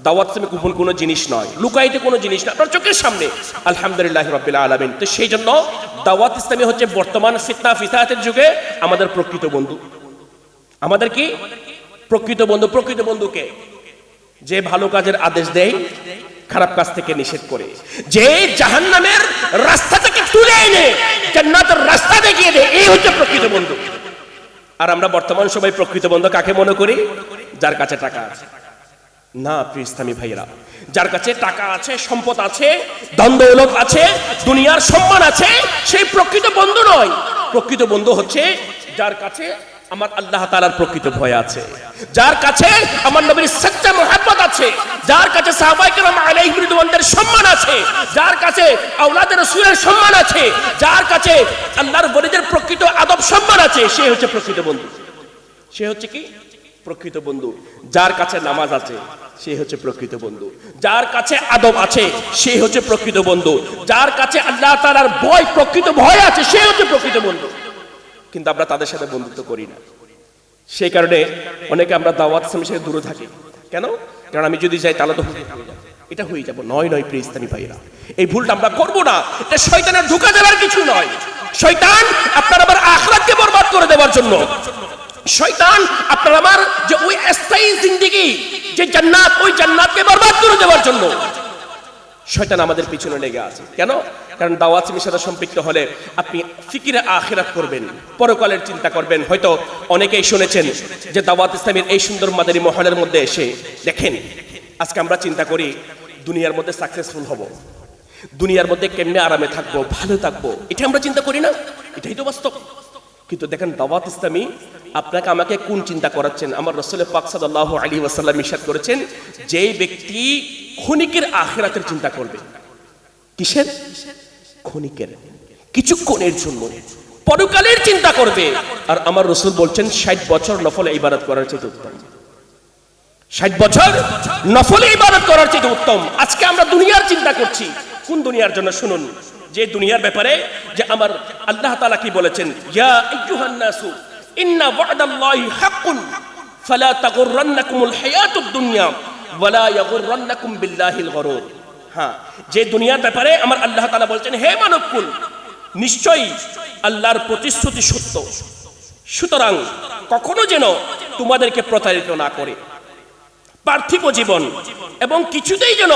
[SPEAKER 2] দাওয়াত ইসলামী গোপন কোনো জিনিস নয়, লুকাইতে কোনো জিনিস না, আপনার চোখের সামনে আলহামদুলিল্লাহ রাব্বিল আলামিন। তো সেই জন্য দাওয়াত ইসলামী হচ্ছে বর্তমান ফিতনা ফিসাদের যুগে আমাদের প্রকৃত বন্ধু। আমাদের কি প্রকৃত বন্ধু? প্রকৃত বন্ধুকে যে ভালো কাজের আদেশ দেয়, খারাপ কাজ থেকে নিষেধ করে, যে জাহান্নামের রাস্তা থেকে তুলে এনে জান্নাতের রাস্তা দেখিয়ে দেয়, এই হচ্ছে প্রকৃত বন্ধু। আর আমরা বর্তমান সময় প্রকৃত বন্ধু কাকে মনে করি? যার কাছে টাকা আছে। না প্রিয় ইসলামী ভাইয়েরা, যার কাছে টাকা আছে, সম্পদ আছে, ধন দৌলত আছে, দুনিয়ার সম্মান আছে, সেই প্রকৃত বন্ধু নয়। প্রকৃত বন্ধু হচ্ছে যার কাছে আমার আল্লাহ তাআলার প্রকৃত ভয় আছে, যার কাছে আমার নবীর সচ্চা মুহাব্বত আছে, যার কাছে সাহাবায়ে কেরাম আলাইহিম রিদওয়ানদের সম্মান আছে, যার কাছে আওলাদে রাসূলের সম্মান আছে, যার কাছে আল্লাহর ওলিদের প্রকৃত আদব সম্মান আছে, সে হচ্ছে প্রকৃত বন্ধু। সে হচ্ছে কি? প্রকৃত বন্ধু। যার কাছে নামাজ আছে সে হচ্ছে প্রকৃত বন্ধু, যার কাছে আদব আছে সে হচ্ছে প্রকৃত বন্ধু, যার কাছে আল্লাহ তাআলার ভয়, প্রকৃত ভয় আছে, সে হচ্ছে প্রকৃত বন্ধু। কিন্তু আমরা তাদের সাথে বন্ধুত্ব করি না। সেই কারণে অনেকে আমরা দাওয়াত ইসলামের সাথে দূরে থাকি। কেন? কারণ আমি যদি যাই তাহলে তো এটা হয়ে যাব। নয় নয় প্রিয় ইসলামী ভাইরা, এই ভুলটা আমরা করব না। এটা শয়তানের ধোঁকা দেওয়ার কিছু নয়। শয়তান আপনার আবার আখিরাতকে বরবাদ করে দেওয়ার জন্য, শয়তান আপনার আমার যে ওই স্থায়ী জিন্দেগি, যে জান্নাত, ওই জান্নাতকে বরবাদ করে দেওয়ার জন্য শয়তান আমাদের পিছনে লেগে আছে। কেন? কারণ দাওয়াত ইসলামের সাথে সম্পৃক্ত হলে আপনি ফিকিরে আখিরাত করবেন, পরকালের চিন্তা করবেন। হয়তো অনেকেই শুনেছেন যে দাওয়াত ইসলামের এই সুন্দর মাদারী মহলের মধ্যে এসে দেখেন, আজকে আমরা চিন্তা করি দুনিয়ার মধ্যে সাকসেসফুল হব, দুনিয়ার মধ্যে কেমনে আরামে থাকবো, ভালো থাকবো, এটা আমরা চিন্তা করি না? এটাই তো বাস্তব। কিন্তু দেখেন দাওয়াত ইসলামী আপনাকে আমাকে কোন চিন্তা করাচ্ছেন? আমার রাসূল পাক সাল্লাল্লাহু আলাইহি ওয়াসাল্লাম ইরশাদ করেছেন, যেই ব্যক্তি ক্ষণিকের আখিরাতের চিন্তা করবে। কিসের? ক্ষণিকের, কিছুক্ষণের জন্য পরকালের চিন্তা করবে। আর আমার রাসূল বলছেন 60 বছর নফল ইবাদত করার চেয়ে উত্তম। 60 বছর নফল ইবাদত করার চেয়ে উত্তম। আজকে আমরা দুনিয়ার চিন্তা করছি। কোন দুনিয়ার জন্য? শুনুন, যে দুনিয়ার ব্যাপারে যে আমার আল্লাহ তাআলা কি বলেছেন, ইয়া আইয়ুহান নাসু ইন্না ওয়া'দাল্লাহি হাক্কুন ফালা তাগুররান্নাকুমুল হায়াতুদ দুনিয়া ওয়ালা ইয়াগুররান্নাকুম বিল্লাহিল গরুর। হ্যাঁ, যে দুনিয়ার ব্যাপারে আমার আল্লাহ তাআলা বলছেন, হে মানবকুল, নিশ্চয়ই আল্লাহর প্রতিশ্রুতি সত্য, সুতরাং কখনো যেন তোমাদেরকে প্রতারিত না করে পার্থিব জীবন, এবং কিছুতেই যেন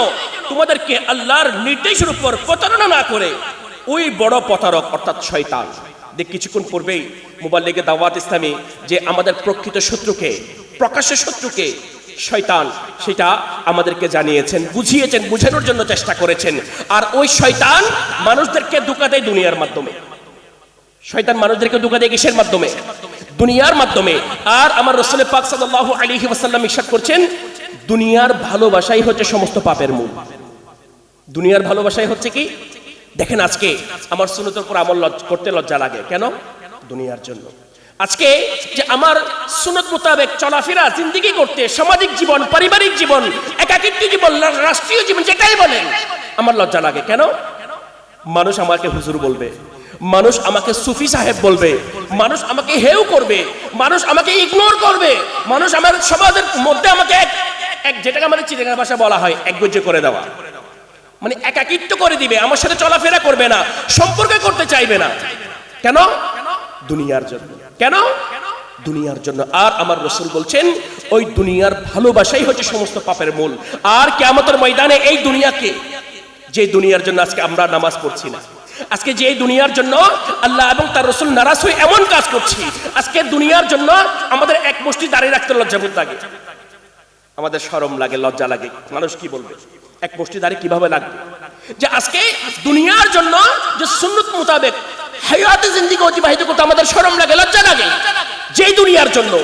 [SPEAKER 2] তোমাদেরকে আল্লাহর নির্দেশের উপর প্রতারণা না করে ওই বড় প্রতারক অর্থাৎ শয়তান। দেখ কিছুক্ষণ পূর্বেই মুবাল্লিগে দাওয়াত ইসলামী যে আমাদের প্রকৃত শত্রুকে, প্রকাশ্য শত্রুকে শয়তান, সেটা আমাদেরকে জানিয়েছেন, বুঝিয়েছেন, বুঝানোর জন্য চেষ্টা করেছেন। আর ওই শয়তান মানুষদেরকে ধোঁকা দেয় দুনিয়ার মাধ্যমে। শয়তান মানুষদেরকে ধোঁকা দেয় কিসের মাধ্যমে? দুনিয়ার মাধ্যমে। আর আমার রাসূল পাক সাল্লাল্লাহু আলাইহি ওয়াসাল্লাম ইরশাদ করছেন, দুনিয়ার ভালোবাসাই হচ্ছে সমস্ত পাপের মূল। দুনিয়ার ভালোবাসাই হচ্ছে কি? দেখেন আজকে আমার সুন্নতের উপর আমল করতে লজ্জা লাগে। কেন? দুনিয়ার জন্য। আজকে যে আমার সুন্নত মোতাবেক চলাফেরা, জিন্দেগি করতে, সামাজিক জীবন, পারিবারিক জীবন, একাকিত্ব জীবন, রাষ্ট্রীয় জীবন, যেটাই বলেন, আমার লজ্জা লাগে। কেন? মানুষ আমাকে হুজুর বলবে, মানুষ আমাকে সুফি সাহেব বলবে, মানুষ আমাকে হেউ করবে, মানুষ আমাকে ইগনোর করবে, মানুষ আমার সমাজের মধ্যে আমাকে এক যেটাকে আমাদের চিটাগাং ভাষা বলা হয় একগুচ্ছ করে দেওয়া, মানে একাকিত্ব করে দিবে, আমার সাথে চলাফেরা করবে না, সম্পর্ক করতে চাইবে না। কেন? দুনিয়ার জন্য। কেন? দুনিয়ার জন্য। আর আমার রাসূল বলছেন, ওই দুনিয়ার ভালোবাসাই হচ্ছে সমস্ত পাপের মূল। আর কিয়ামতের ময়দানে এই দুনিয়াকে, যে দুনিয়ার জন্য আজকে আমরা নামাজ পড়ছি না, আজকে যে দুনিয়ার জন্য আল্লাহ এবং তার রাসূল নারাজ হয়ে এমন কাজ করছি, আজকে দুনিয়ার জন্য আমাদের এক মুষ্টি দাঁড়িয়ে রাখতে লজ্জাবোধ লাগে, আমাদের শরম লাগে, লজ্জা লাগে। মানুষ কি বলবে? এক মুষ্টি দাঁড়িয়ে কিভাবে লাগবে? যে আজকে দুনিয়ার জন্য যে সুন্নত মোতাবেক হায়াতে জিন্দেগি অতিবাহিত করতে আমাদের শরম লাগে, লজ্জা লাগে। যেই দুনিয়ার জন্য,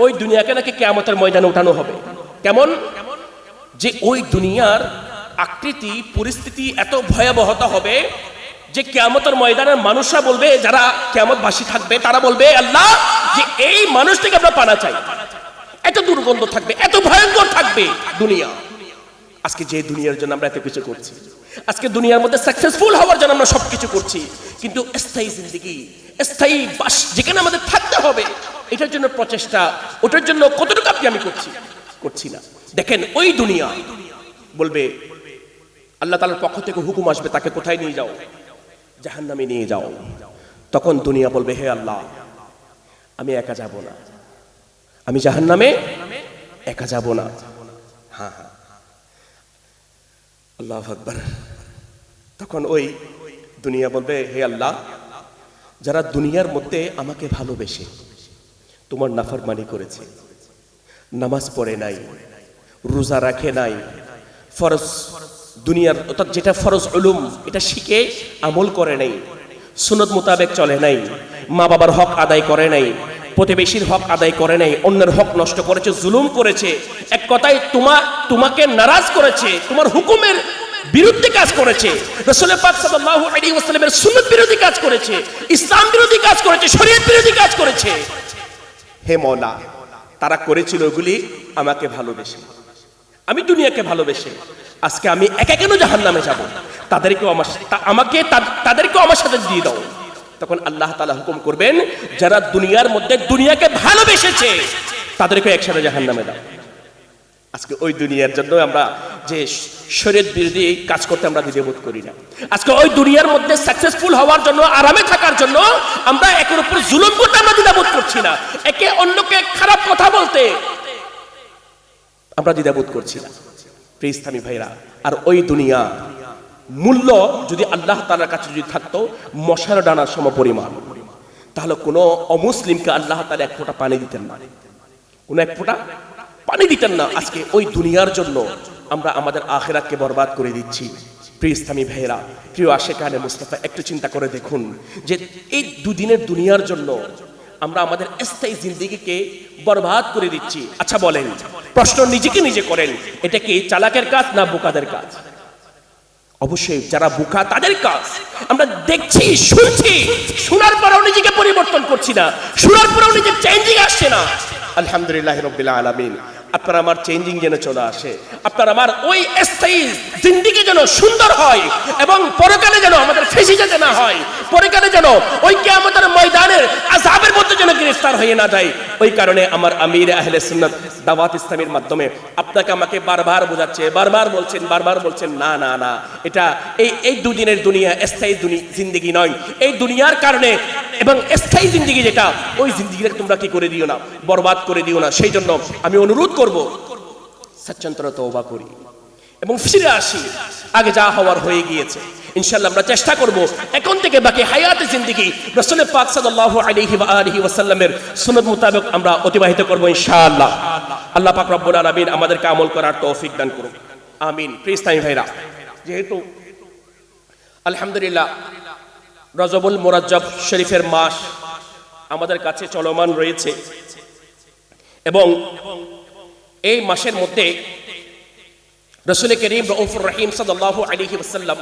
[SPEAKER 2] ওই দুনিয়াকে নাকি কিয়ামতের ময়দানে উঠানো হবে। কেমন? যে ওই দুনিয়ার আকৃতি, পরিস্থিতি এত ভয়াবহতা হবে যে কিয়ামতের ময়দানের মানুষরা বলবে, যারা কিয়ামতবাসী থাকবে তারা বলবে, আল্লাহ, যে এই মানুষ থেকে আমরা পানা চাই। এত দুর্গন্ধ থাকবে, এত ভয়ঙ্কর থাকবে দুনিয়া। আজকে যে দুনিয়ার জন্য আমরা এত কিছু করছি, আজকে দুনিয়ার মধ্যে সাকসেসফুল হওয়ার জন্য আমরা সবকিছু করছি, কিন্তু স্থায়ী জিন্দেগি, স্থায়ী বাস যেখানে আমাদের থাকতে হবে, এটার জন্য প্রচেষ্টা, ওটার জন্য কতটুকু আমি করছি না। দেখেন ওই দুনিয়া বলবে, আল্লাহ তাআলার পক্ষ থেকে হুকুম আসবে, তাকে কোথায় নিয়ে যাও? জাহান্নামে নিয়ে যাও। তখন দুনিয়া বলবে, হে আল্লাহ, আমি একা যাব না, আমি জাহান্নামে একা যাব না। হ্যাঁ, আল্লাহু আকবার। তখন ওই দুনিয়া বলবে, হে আল্লাহ, যারা দুনিয়ার মধ্যে আমাকে ভালোবেসে তোমার নাফরমানি করেছে, নামাজ পড়ে নাই, রোজা রাখে নাই, ফরজ দুনিয়ার অর্থাৎ যেটা ফরজ উলুম এটা শিখে আমল করে নাই, সুন্নত মোতাবেক চলে নাই, মা বাবার হক আদায় করে নাই, প্রতিবেশীর হক আদায় করে নাই, অন্যের হক নষ্ট করেছে, জুলুম করেছে, এক কথায় তোমাকে নারাজ করেছে, তোমার হুকুমের বিরুদ্ধে কাজ করেছে, রাসূল পাক সাল্লাল্লাহু আলাইহি ওয়াসাল্লামের সুন্নাত বিরোধী কাজ করেছে, ইসলাম বিরোধী কাজ করেছে, শরীয়ত বিরোধী কাজ করেছে। হে মওলা, তারা করেছিল ওগুলি আমাকে ভালোবেসে, আমি দুনিয়াকে ভালোবেসে, আজকে আমি একা কেন জাহান্নামে যাব? তাদেরকেও আমার সাথে দিয়ে দাও। তখন আল্লাহ তাআলা হুকুম করবেন, যারা দুনিয়ার মধ্যে দুনিয়াকে ভালোবেসেছে তাদেরকে একসাথে জাহান্নামে দাও। আজকে ওই দুনিয়ার জন্য আমরা যে শরীয়ত বিরোধী কাজ করতে আমরা দ্বিধাবোধ করি না। আজকে ওই দুনিয়ার মধ্যে সাকসেসফুল হওয়ার জন্য, আরামে থাকার জন্য আমরা একের উপর জুলুম করতে আমরা দ্বিধাবোধ করছি না, একে অন্যকে খারাপ কথা বলতে আমরা দ্বিধাবোধ করছি না। প্রিয় ইসলামী ভাইরা, আর ওই দুনিয়া মূল্য যদি আল্লাহ তাআলার কাছে যদি থাকতো মশার ডানার সমপরিমাণ, তাহলে কোনো অমুসলিমকে আল্লাহ তাআলা এক ফোঁটা পানি দিতেন না, কোনো এক ফোঁটা পানি দিতেন না। আজকে ওই দুনিয়ার জন্য আমরা আমাদের আখিরাতকে বরবাদ করে দিচ্ছি। প্রিয় ইসলামী ভাইরা, প্রিয় আশিকানে মুস্তাফা, একটু চিন্তা করে দেখুন যে এই দুদিনের দুনিয়ার জন্য আমরা আমাদের স্থায়ী জিন্দেগিকে বরবাদ করে দিচ্ছি। আচ্ছা বলেন, প্রশ্ন নিজেকে নিজে করেন, এটা কি চালাকের কাজ না বোকাদের কাজ? অবশ্যই যারা বোকা তাদের কাজ। আমরা দেখছি, শুনছি, শোনার পরেও নিজেকে পরিবর্তন করছি না, শোনার পরেও নিজের চেঞ্জিং আসছে না। আলহামদুলিল্লাহ রাব্বিল আলামিন, আপনার আমার চেঞ্জিং যেন চলে আসে, আপনার আমার ওই স্থায়ী জিন্দেগি যেন সুন্দর হয়, এবং পরকালে যেন আমাদের ফেসিজে না হয়, পরকালে যেন ওই কিয়ামতের ময়দানের আযাবের মধ্যে যেন গ্রেফতার হয়ে না যায়। ওই কারণে আমার আমির আহলে সুন্নাত দাওয়াত ইসলামের মাধ্যমে আপনাকে আমাকে বারবার বোঝাচ্ছে, বারবার বলছেন না না না, এটা এই দুদিনের দুনিয়া স্থায়ী জিন্দেগি নয়। এই দুনিয়ার কারণে এবং স্থায়ী জিন্দেগি যেটা, ওই জিন্দেগিটাকে তোমরা কি করে দিও না, বরবাদ করে দিও না। সেই জন্য আমি অনুরোধ করব, সচ্চন্তর তওবা করি এবং ফিরে আসি। আগে যা হওয়ার হয়ে গিয়েছে, ইনশাআল্লাহ আমরা চেষ্টা করব এখন থেকে বাকি হায়াতে জিন্দেগি রাসূল পাক সাল্লাল্লাহু আলাইহি ওয়াসাল্লামের সুন্নাত মোতাবেক আমরা অতিবাহিত করব ইনশাআল্লাহ। আল্লাহ পাক রব্বুল আলামিন আমাদেরকে আমল করার তৌফিক দান করুন, আমিন। প্রিয় ইসলামী ভাইরা, যেহেতু আলহামদুলিল্লাহ রজবুল মুরাজ্জব শরীফের মাস আমাদের কাছে চলমান রয়েছে, এবং এই মাসের মধ্যে রাসূল করিম রউফুর রহিম সাল্লাল্লাহু আলাইহি ওয়াসাল্লাম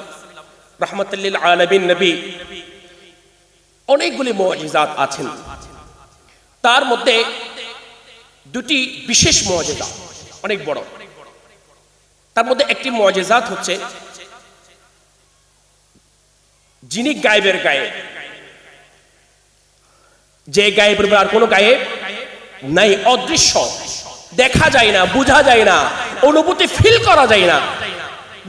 [SPEAKER 2] রাহমাতুল লিল আলামিন নবী অনেকগুলি মুআজিজাত আছেন। তার মধ্যে দুটি বিশেষ মুআজিজা অনেক বড়। তার মধ্যে একটি মুআজিজাত হচ্ছে, যিনি গায়েবের গায়েব, যে গায়েবের আর কোনো গায়েব নাই, অদৃশ্য, দেখা যায় না, বোঝা যায় না, অনুভূতি ফিল করা যায় না,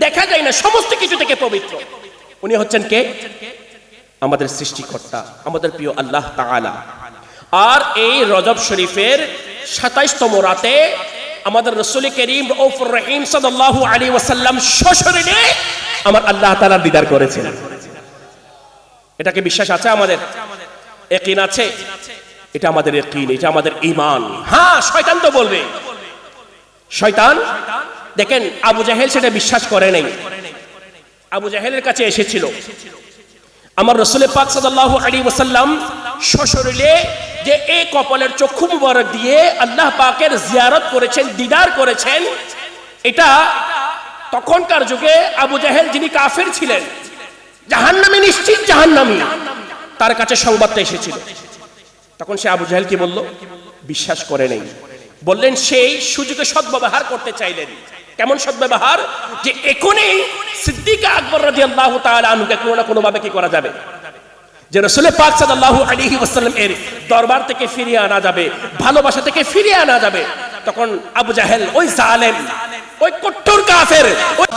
[SPEAKER 2] দেখা যায় না, সমস্ত কিছু থেকে পবিত্র। উনি হচ্ছেন কে? আমাদের সৃষ্টিকর্তা, আমাদের প্রিয় আল্লাহ তাআলা। আর এই রজব শরীফের ২৭তম রাতে আমাদের রাসূল করিম রউফুর রহিম সাল্লাল্লাহু আলাইহি ওয়াসাল্লাম সশরীরে আমার আল্লাহ তাআলার দিদার করেছেন। এটাকে বিশ্বাস আছে আমাদের? ইয়াকিন আছে? এটা আমাদের ইয়াকিন, এটা আমাদের ঈমান। হ্যাঁ, শয়তান তো বলবে, শয়তান দেখেন আবু জাহেল সেটা বিশ্বাস করে নাই। আবু জাহেলের কাছে এসেছিল আমার রাসূল পাক সাল্লাল্লাহু আলাইহি ওয়াসাল্লাম সশরীরে, যে এই কপালের চক্ষু মুবারক দিয়ে আল্লাহ পাকের জিয়ারত করেছেন, দিদার করেছেন। এটা তখনকার যুগে আবু জাহেল, যিনি কাফের ছিলেন, জাহান্নামী, নিশ্চিত জাহান্নামী, তার কাছে সংবাদটা এসেছিল। তখন সে আবু জাহেল কি বলল? বিশ্বাস করে নেই। বললেন সেই সুযোগে সদ্ব্যবহার করতে চাইলেন। কেমন সদ্ব্যবহার যে এখনই সিদ্দিক আকবর রাদিয়াল্লাহু তাআলা আনহুকে কোনো না কোনো ভাবে কি করা যাবে, যে রাসূল পাক সাল্লাল্লাহু আলাইহি ওয়াসাল্লাম এর দরবার থেকে ফিরিয়ে আনা যাবে, ভালোবাসা থেকে ফিরিয়ে আনা যাবে। তখন আবু জাহেল, ওই জালেম, ওই কট্টর কাফের, ওই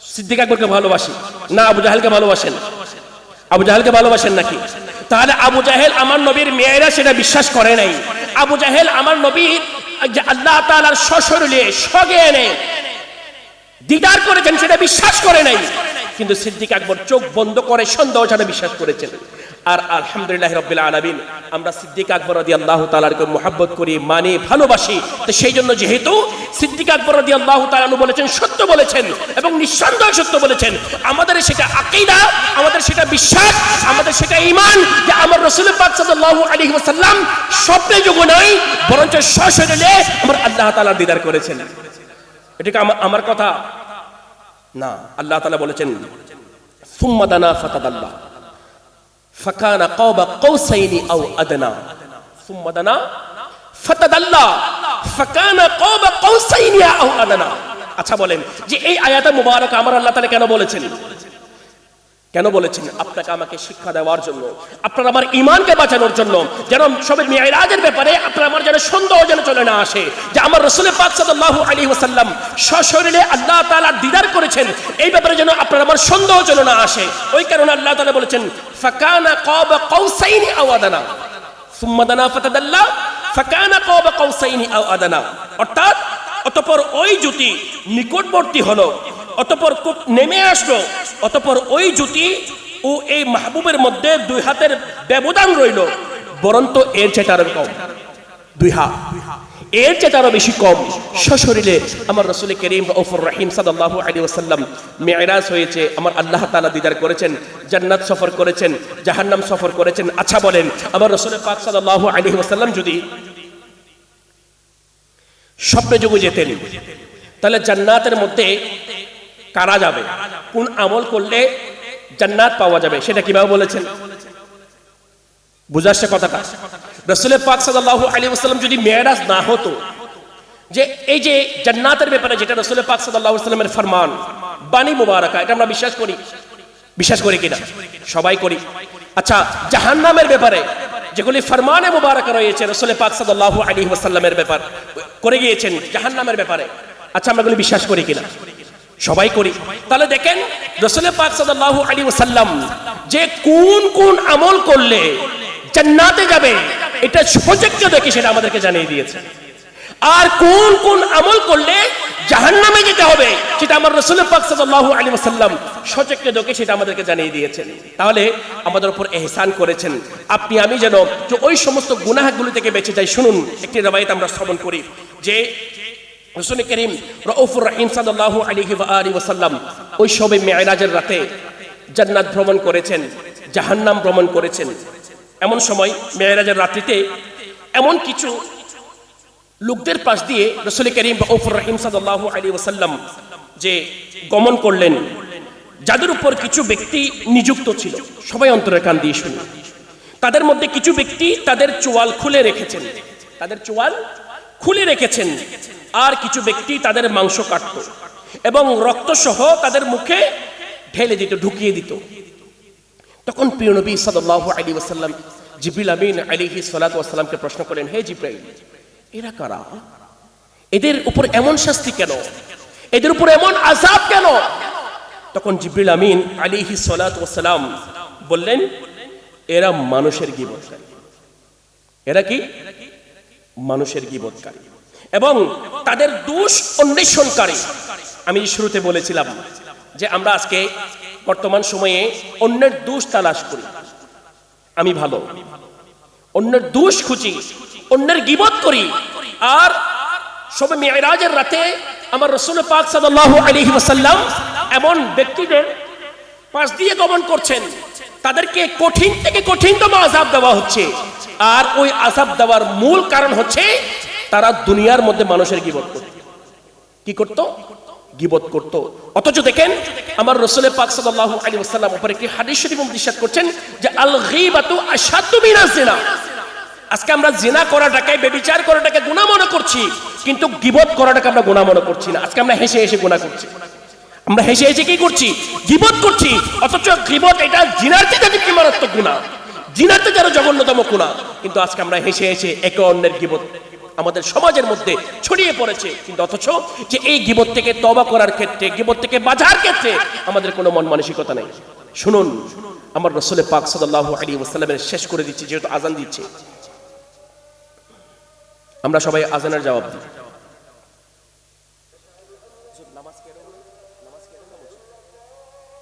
[SPEAKER 2] সিদ্দিক আকবরকে ভালোবাসি না আবু জাহেলকে ভালোবাসেন? আবু জাহেলকে ভালোবাসেন নাকি? তাহলে আবু জাহেল আমার নবীর মেয়েরা সেটা বিশ্বাস করে নাই। আবু জাহেল আমার নবীর যে আল্লাহ তাআলার সশরীরে সজ্ঞানে দিদার করেছেন সেটা বিশ্বাস করে নাই, কিন্তু সিদ্দিক আকবর চোখ বন্ধ করে সন্দেহ ছাড়া বিশ্বাস করেছেন। আর আলহামদুলিল্লাহ রাব্বিল আলামিন, আমরা সিদ্দিক আকবর রাদিয়াল্লাহু তাআলাকে মুহাব্বত করি, মানি, ভালোবাসি। তো সেই জন্য যেহেতু সিদ্দিক আকবর রাদিয়াল্লাহু তাআলা বলেছেন, সত্য বলেছেন এবং নিঃসন্দেহ সত্য বলেছেন, আমাদের সেটা আকীদা, আমাদের সেটা বিশ্বাস, আমাদের সেটা ঈমান যে আমার রাসূল পাক সাল্লাল্লাহু আলাইহি ওয়াসাল্লাম স্বপ্নে যোগ নয়, বরঞ্চ সশরীরে আমার আল্লাহ তাআলার দিদার করেছেন। এটা আমার কথা না, আল্লাহ তাআলা বলেছেন সুম্মা দানা ফাতাদাল্লা ফাকানা কাবা কাউসাইনি আও আদনা, সুম্মা দানা ফাতাদাল্লা ফাকানা কাবা কাউসাইনি আও আদনা। আচ্ছা বলেন যে এই আয়াতে মুবারকা আমার আল্লাহ তাআলা কেন বলেছেন? কেন বলেছেন? আপনাকে আমাকে শিক্ষা দেওয়ার জন্য, আপনার আমার ঈমানকে বাঁচানোর জন্য, যেন সবে মিরাজের ব্যাপারে আপনার আমার যেন সন্দেহ যেন চলে না আসে যে আমার রাসূল পাক সাল্লাল্লাহু আলাইহি ওয়াসাল্লাম সশরীরে আল্লাহ তাআলার দিদার করেছেন, এই ব্যাপারে যেন আপনার আমার সন্দেহ যেন না আসে। ওই কারণে আল্লাহ তাআলা বলেছেন ফাকানা কাবা কাউসাইনি আও আদনা, সুম্মা দানা ফাতাদাল্লা ফাকানা কাবা কাউসাইনি আও আদনা। অর্থাৎ অতঃপর ওই জ্যোতি নিকটবর্তী হলো, অতঃপর নেমে আসলো, অতঃপর ওই জ্যোতি ও এই মাহবুবের মধ্যে দুই হাতের ব্যবধান রইল, বরন্ত এর চেয়ে আরো কম, দুই হাত এর চেয়ে আরো বেশি কম সশরীরে আমার রাসূল করিম রাউফুর রহিম সাল্লাল্লাহু আলাইহি ওয়াসাল্লাম মিরাজ হয়েছে, আমার আল্লাহ তাআলা দিদার করেছেন, জান্নাত সফর করেছেন, জাহান্নাম সফর করেছেন। আচ্ছা বলেন, আমার রাসূল পাক সাল্লাল্লাহু আলাইহি ওয়াসাল্লাম যদি স্বপ্নে যোগে যেতেন, তাহলে জান্নাতের মধ্যে কারা যাবে, কোন আমল করলে জান্নাত পাওয়া যাবে, সেটা কিভাবে বলেছেন? বুঝাচ্ছে কথাটা? রাসূল পাক সাল্লাল্লাহু আলাইহি ওয়াসাল্লাম যদি মেরাজ না হতো, যে এই যে জান্নাতের ব্যাপারে যেটা রাসূল পাক সাল্লাল্লাহু আলাইহি ওয়াসাল্লামের ফরমান, বাণী মুবারাকা, এটা আমরা বিশ্বাস করি, বিশ্বাস করি কিনা? সবাই করি। আচ্ছা, জাহান্নামের ব্যাপারে যেগুলি ফরমানে মুবারাকা রয়েছে রাসূল পাক সাল্লাল্লাহু আলাইহি ওয়াসাল্লামের ব্যাপার করে গিয়েছেন জাহান্নামের ব্যাপারে, আচ্ছা আমরা এগুলি বিশ্বাস করি কিনা? সবাই করি। তাহলে দেখেন রাসূল পাক সাল্লাল্লাহু আলাইহি ওয়াসাল্লাম যে কোন কোন আমল করলে জান্নাতে যাবে এটা সচেষ্ট দেখে সেটা আমাদেরকে জানিয়ে দিয়েছে, আর কোন কোন আমল করলে জাহান্নামে যেতে হবে সেটা আমার রাসূল পাক সাল্লাল্লাহু আলাইহি ওয়াসাল্লাম সচেষ্ট দেখে সেটা আমাদেরকে জানিয়ে দিয়েছেন। তাহলে আমাদের উপর ইহসান করেছেন, আপনি আমি যেন যে ওই সমস্ত গুনাহগুলো থেকে বেঁচে যাই। শুনুন, একটি রওয়ায়াত আমরা শ্রবণ করি যে রাসূল করিম রাউফুর রহিম সাল্লাল্লাহু আলাইহি ওয়াসাল্লাম ওই সবে মিরাজের রাতে জান্নাত ভ্রমণ করেছেন, জাহান্নাম ভ্রমণ করেছেন। এমন সময় মিরাজের রাত্রিতে এমন কিছু লোকদের পাশ দিয়ে রাসূল করিম রাউফুর রহিম সাল্লাল্লাহু আলাইহি ওয়াসাল্লাম যে গমন করলেন, যাদের উপর কিছু ব্যক্তি নিযুক্ত ছিল। সবাই অন্তরের কান দিয়ে শুনুন। তাদের মধ্যে কিছু ব্যক্তি তাদের চোয়াল খুলে রেখেছেন, তাদের চোয়াল খুলে রেখেছেন, আর কিছু ব্যক্তি তাদের মাংস কাটত এবং রক্ত সহ তাদের মুখে ঢেলে দিত, ঢুকিয়ে দিত। তখন প্রিয় নবী সাল্লাল্লাহু আলাইহি ওয়াসাল্লাম জিবরিল আমিন আলাইহিস সালাতু ওয়াস সালামকে প্রশ্ন করেন, হে জিবরাইল, এরা কারা? এদের উপর এমন শাস্তি কেন? এদের উপর এমন আযাব কেন? তখন জিবরিল আমিন আলাইহিস সালাতু ওয়াস সালাম বললেন, এরা মানুষের গীবতকারী। এরা কি? মানুষের গীবতকারী এবং তাদের দোষ অন্বেষণকারী। আমি শুরুতে বলেছিলাম যে আমরা আজকে বর্তমান সময়ে অন্যের দোষ তালাশ করি, আমি ভালো, অন্যের দোষ খুঁজি, অন্যের গীবত করি। আর শবে মিরাজের রাতে আমার রাসূল পাক সাল্লাল্লাহু আলাইহি ওয়াসাল্লাম এমন ব্যক্তিদের পাশ দিয়ে গমন করছেন, তাদেরকে কঠিন থেকে কঠিনতম আযাব দেওয়া হচ্ছে। আর ওই আযাব দেওয়ার মূল কারণ হচ্ছে তারা দুনিয়ার মধ্যে মানুষের গীবত করত। কি করত? গীবত করত। অথচ দেখেন আমার রাসূল পাক সাল্লাল্লাহু আলাইহি ওয়াসাল্লাম উপর একটি হাদিস শরীফ ইরশাদ করছেন যে আল গীবাতু আশাদ্দু মিনাজ জিনা। আজকে আমরা জিনা করাটাকে, ব্যভিচার করাটাকে গুনাহ মনে করছি, কিন্তু গীবত করাটাকে আমরা গুনাহ মনে করছি না। আজকে আমরা হেসে হেসে গুনাহ করছি। আমরা হেসে হেসে কি করছি? গীবত করছি। অথচ গীবত এটা জিনার চেয়ে কি মারাত্মক গুনাহ, জিনার চেয়ে যারা জঘন্যতম গুনাহ। কিন্তু আজকে আমরা হেসে হেসে একে অন্যের গীবত আমাদের সমাজের মধ্যে ছড়িয়ে পড়েছে। কিন্তু অথচ যে এই গীবত থেকে তওবা করার ক্ষেত্রে, গীবত থেকে বাঁচার ক্ষেত্রে আমাদের কোনো মন মানসিকতা নেই। শুনুন, আমার রাসূল পাক সাল্লাল্লাহু আলাইহি ওয়াসাল্লামের, শেষ করে দিচ্ছি যেহেতু আজান দিচ্ছে, আমরা সবাই আজানের জবাব দিই।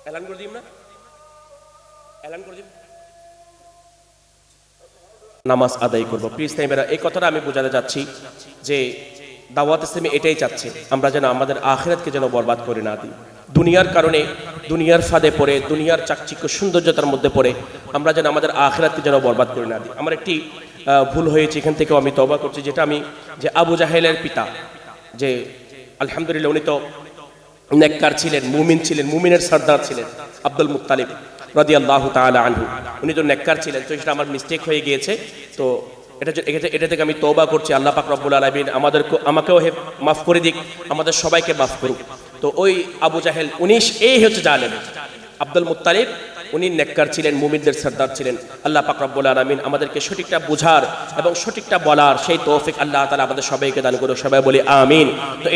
[SPEAKER 2] এলান করে দিই না, এলান করে দিই, নামাজ আদায় করবো। প্লিজ তাইবেরা, এই কথাটা আমি বোঝাতে চাচ্ছি যে দাওয়াত ইসলামী এটাই চাচ্ছে আমরা যেন আমাদের আখিরাতকে যেন বরবাদ করে না দিই। দুনিয়ার কারণে, দুনিয়ার ফাঁদে পড়ে, দুনিয়ার চাকচিক্য সৌন্দর্যতার মধ্যে পড়ে আমরা যেন আমাদের আখিরাতকে যেন বরবাদ করে না দিই। আমার একটি ভুল হয়েছে, এখান থেকেও আমি তওবা করছি। যেটা আমি, যে আবু জাহেলের পিতা, যে আলহামদুলিল্লাহ উনি তো নেককার ছিলেন, মুমিন ছিলেন, মুমিনের সর্দার ছিলেন, আব্দুল মুত্তালিব রাদিয়াল্লাহু তাআলা আনহু। উনি তো নেককার ছিলেন, তো সেটা আমার মিস্টেক হয়ে গিয়েছে। তো এটা থেকে আমি তওবা করছি। আল্লাহ পাক রব্বুল আলামিন আমাকেও মাফ করে দিক, আমাদের সবাইকে মাফ করুক। তো ওই আবু জাহেল, এই হচ্ছে জালেম। আব্দুল মুত্তালিব উনি নেককার ছিলেন, মুমিনদের সর্দার ছিলেন। আল্লাহ পাক রব্বুল আলামিন আমাদেরকে সঠিকটা বুঝার এবং সঠিকটা বলার সেই তৌফিক আল্লাহ তাআলা আমাদের সবাইকে দান করুক। সবাই বলি আমিন। তো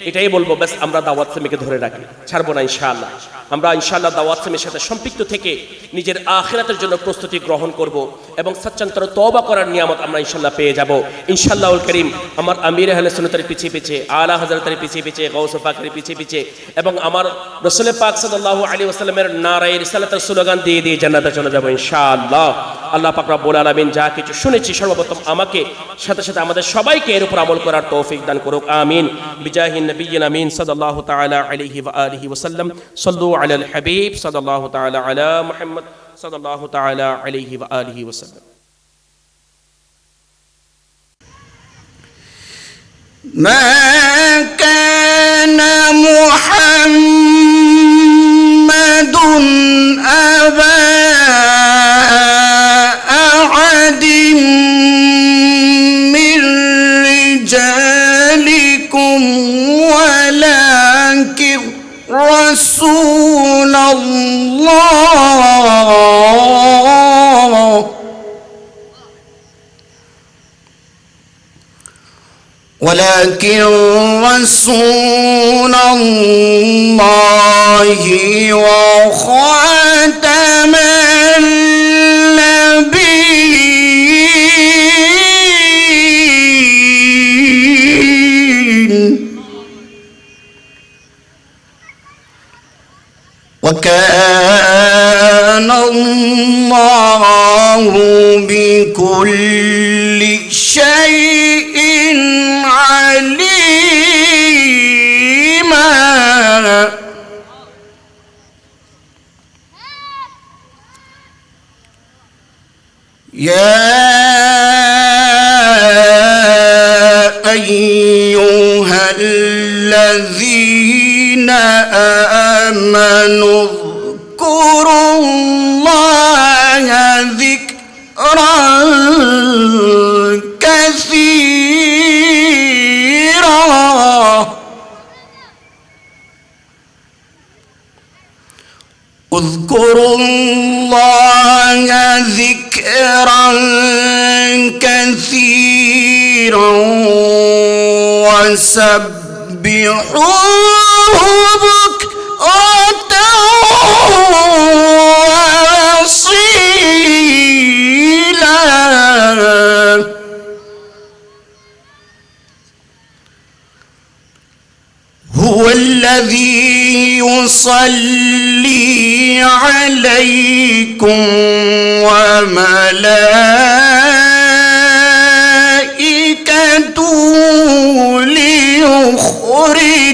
[SPEAKER 2] এটাই বলবো, ব্যাস আমরা দাওয়াত ইসলামীকে ধরে রাখি, ছাড়বো না ইনশাআল্লাহ। আমরা ইনশাআল্লাহ দাওয়াত ইসলামীর সাথে সম্পৃক্ত থেকে নিজের আখিরাতের জন্য প্রস্তুতি গ্রহণ করব এবং সচ্চান্তর তওবা করার নিয়ামত আমরা ইনশাআল্লাহ পেয়ে যাব ইনশাআল্লাহুল কারীম। আমার আমির আহলে সুন্নাতের পিছিয়ে পিছিয়ে, আলা হযরতের পিছিয়ে পিছিয়ে, গাউস পাকের পিছিয়ে পিছিয়ে এবং আমার রাসূল পাক সাল্লাল্লাহু আলাইহি ওয়াসাল্লামের নারায়ে রিসালাতের স্লোগান দিয়ে দিয়ে জান্নাতে চলে যাব ইনশাআল্লাহ। আল্লাহ পাক রব্বুল আলামিন যা কিছু শুনেছি সর্বপ্রথম আমাকে, সাথে সাথে আমাদের সবাইকে এর উপর আমল করার তৌফিক দান করুক, আমিন। বিজাহিন নবিয়্যিনা আমিন সাল্লাল্লাহু তাআলা আলাইহি ওয়া আলিহি ওয়াসাল্লাম। সাল্লু আলাল হাবিব সাল্লাল্লাহু তাআলা আলা মুহাম্মদ সাল্লাল্লাহু তাআলা আলাইহি ওয়া আলিহি ওয়াসাল্লাম।
[SPEAKER 3] মা কানা মুহাম্মাদুন আবা আহাদিম মির রিজালিকুম ওয়ালাকিন রাসূলুল্লাহ ولكن رسول الله وخاتم النبيين وكان الله بكل شيء عليما يا أيها الذين آمنوا اذكروا الله ذكرا كثيرا اذكروا الله ذكرا كثيرا وسبحوه بكرة وأصيلا هو الذي يصلي عليكم وملائكته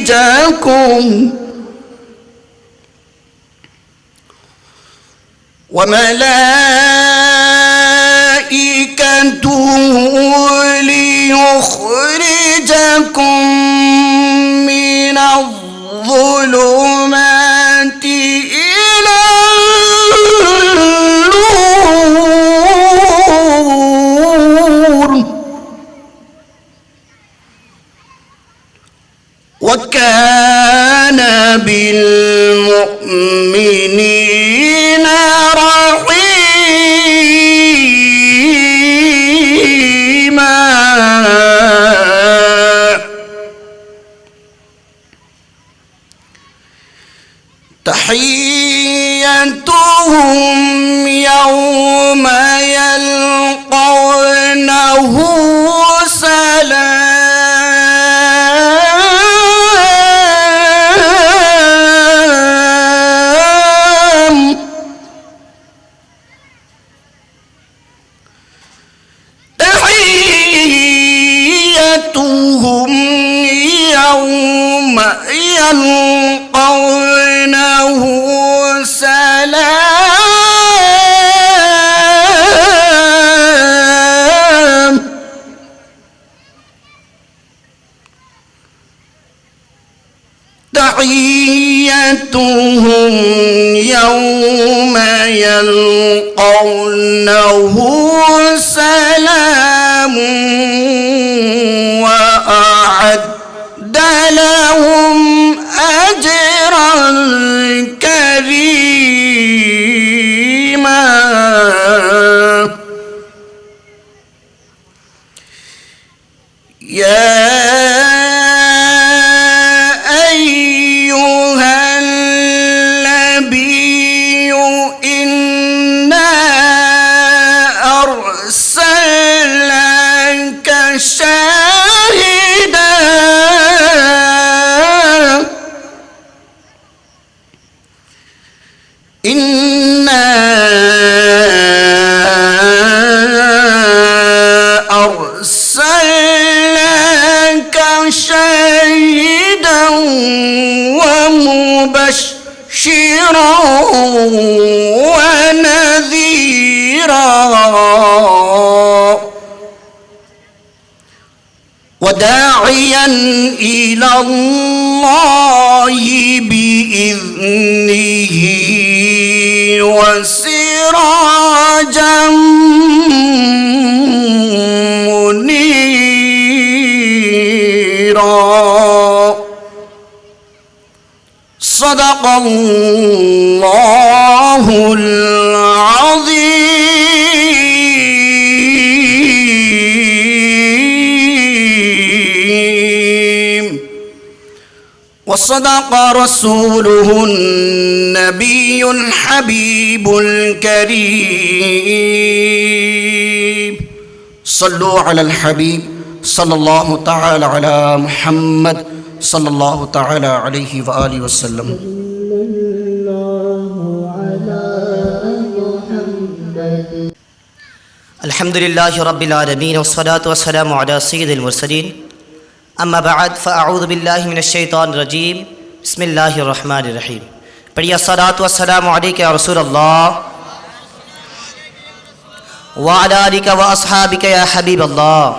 [SPEAKER 3] ليخرجكم من الظلمات إلى النور بالمؤمنين رحيما تحيتهم يوم يلقونه سلام تحيتهم يوم يلقونه سلام تحيتهم يوم يلقونه سلام وأعد لهم أجرا كريما يا أيها النبي إنا أرسلناك شاهدا إنا أرسلناك شاهدا ومبشرا ونذيرا وداعيا إلى الله بإذنه وسراجا منيرا صدق الله العظيم وصدق رسوله النبي الحبيب الكريم صلوا على الحبيب صلى الله تعالى على محمد صلى الله تعالى عليه وآله وسلم
[SPEAKER 4] الحمد لله رب العالمين والصلاة والسلام على سيد المرسلين أما بعد فأعوذ بالله من الشيطان الرجيم بسم الله الرحمن الرحيم پڑھیے الصلاة والسلام عليك يا رسول الله وعلى آلك وأصحابك يا حبيب الله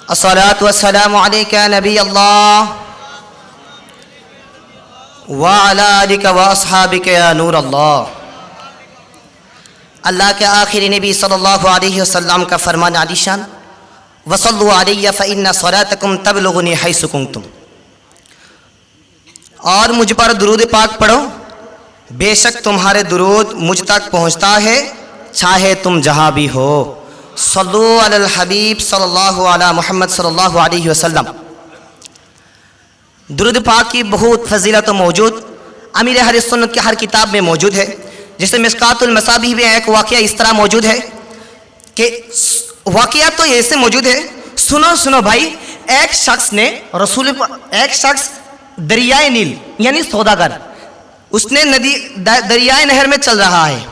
[SPEAKER 4] الصلاة والسلام عليك يا نبي الله وعلى آلك وأصحابك يا نور الله اللہ کے آخری نبی صلی اللہ علیہ وسلم کا فرمان عالیشان وصلوا علی فإن صلاتکم تبلغنی حیث کنتم اور مجھ پر درود پاک پڑھو بے شک تمہارے درود مجھ تک پہنچتا ہے چاہے تم جہاں بھی ہو صلو علی الحبیب صلی اللہ علی محمد صلی اللہ علیہ وسلم درود پاک کی بہت فضیلت موجود امیر اہل سنت کی ہر کتاب میں موجود ہے جیسے مشکات المصابیح میں ایک واقعہ اس طرح موجود ہے کہ واقعہ تو ایسے موجود ہے سنو بھائی ایک شخص دریائے نیل یعنی سوداگر اس نے دریائے نہر میں چل رہا ہے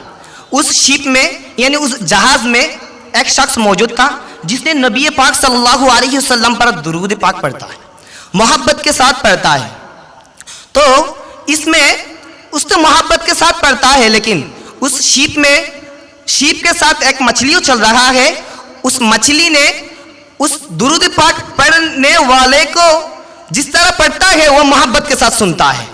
[SPEAKER 4] اس شپ میں یعنی اس جہاز میں ایک شخص موجود تھا جس نے نبی پاک صلی اللہ علیہ وسلم پر درود پاک پڑھتا ہے محبت کے ساتھ پڑھتا ہے تو اس میں اس تو محبت کے ساتھ پڑھتا ہے لیکن اس شیپ کے ساتھ ایک مچھلی چل رہا ہے اس مچھلی نے اس درود پاک پڑھنے والے کو جس طرح پڑھتا ہے وہ محبت کے ساتھ سنتا ہے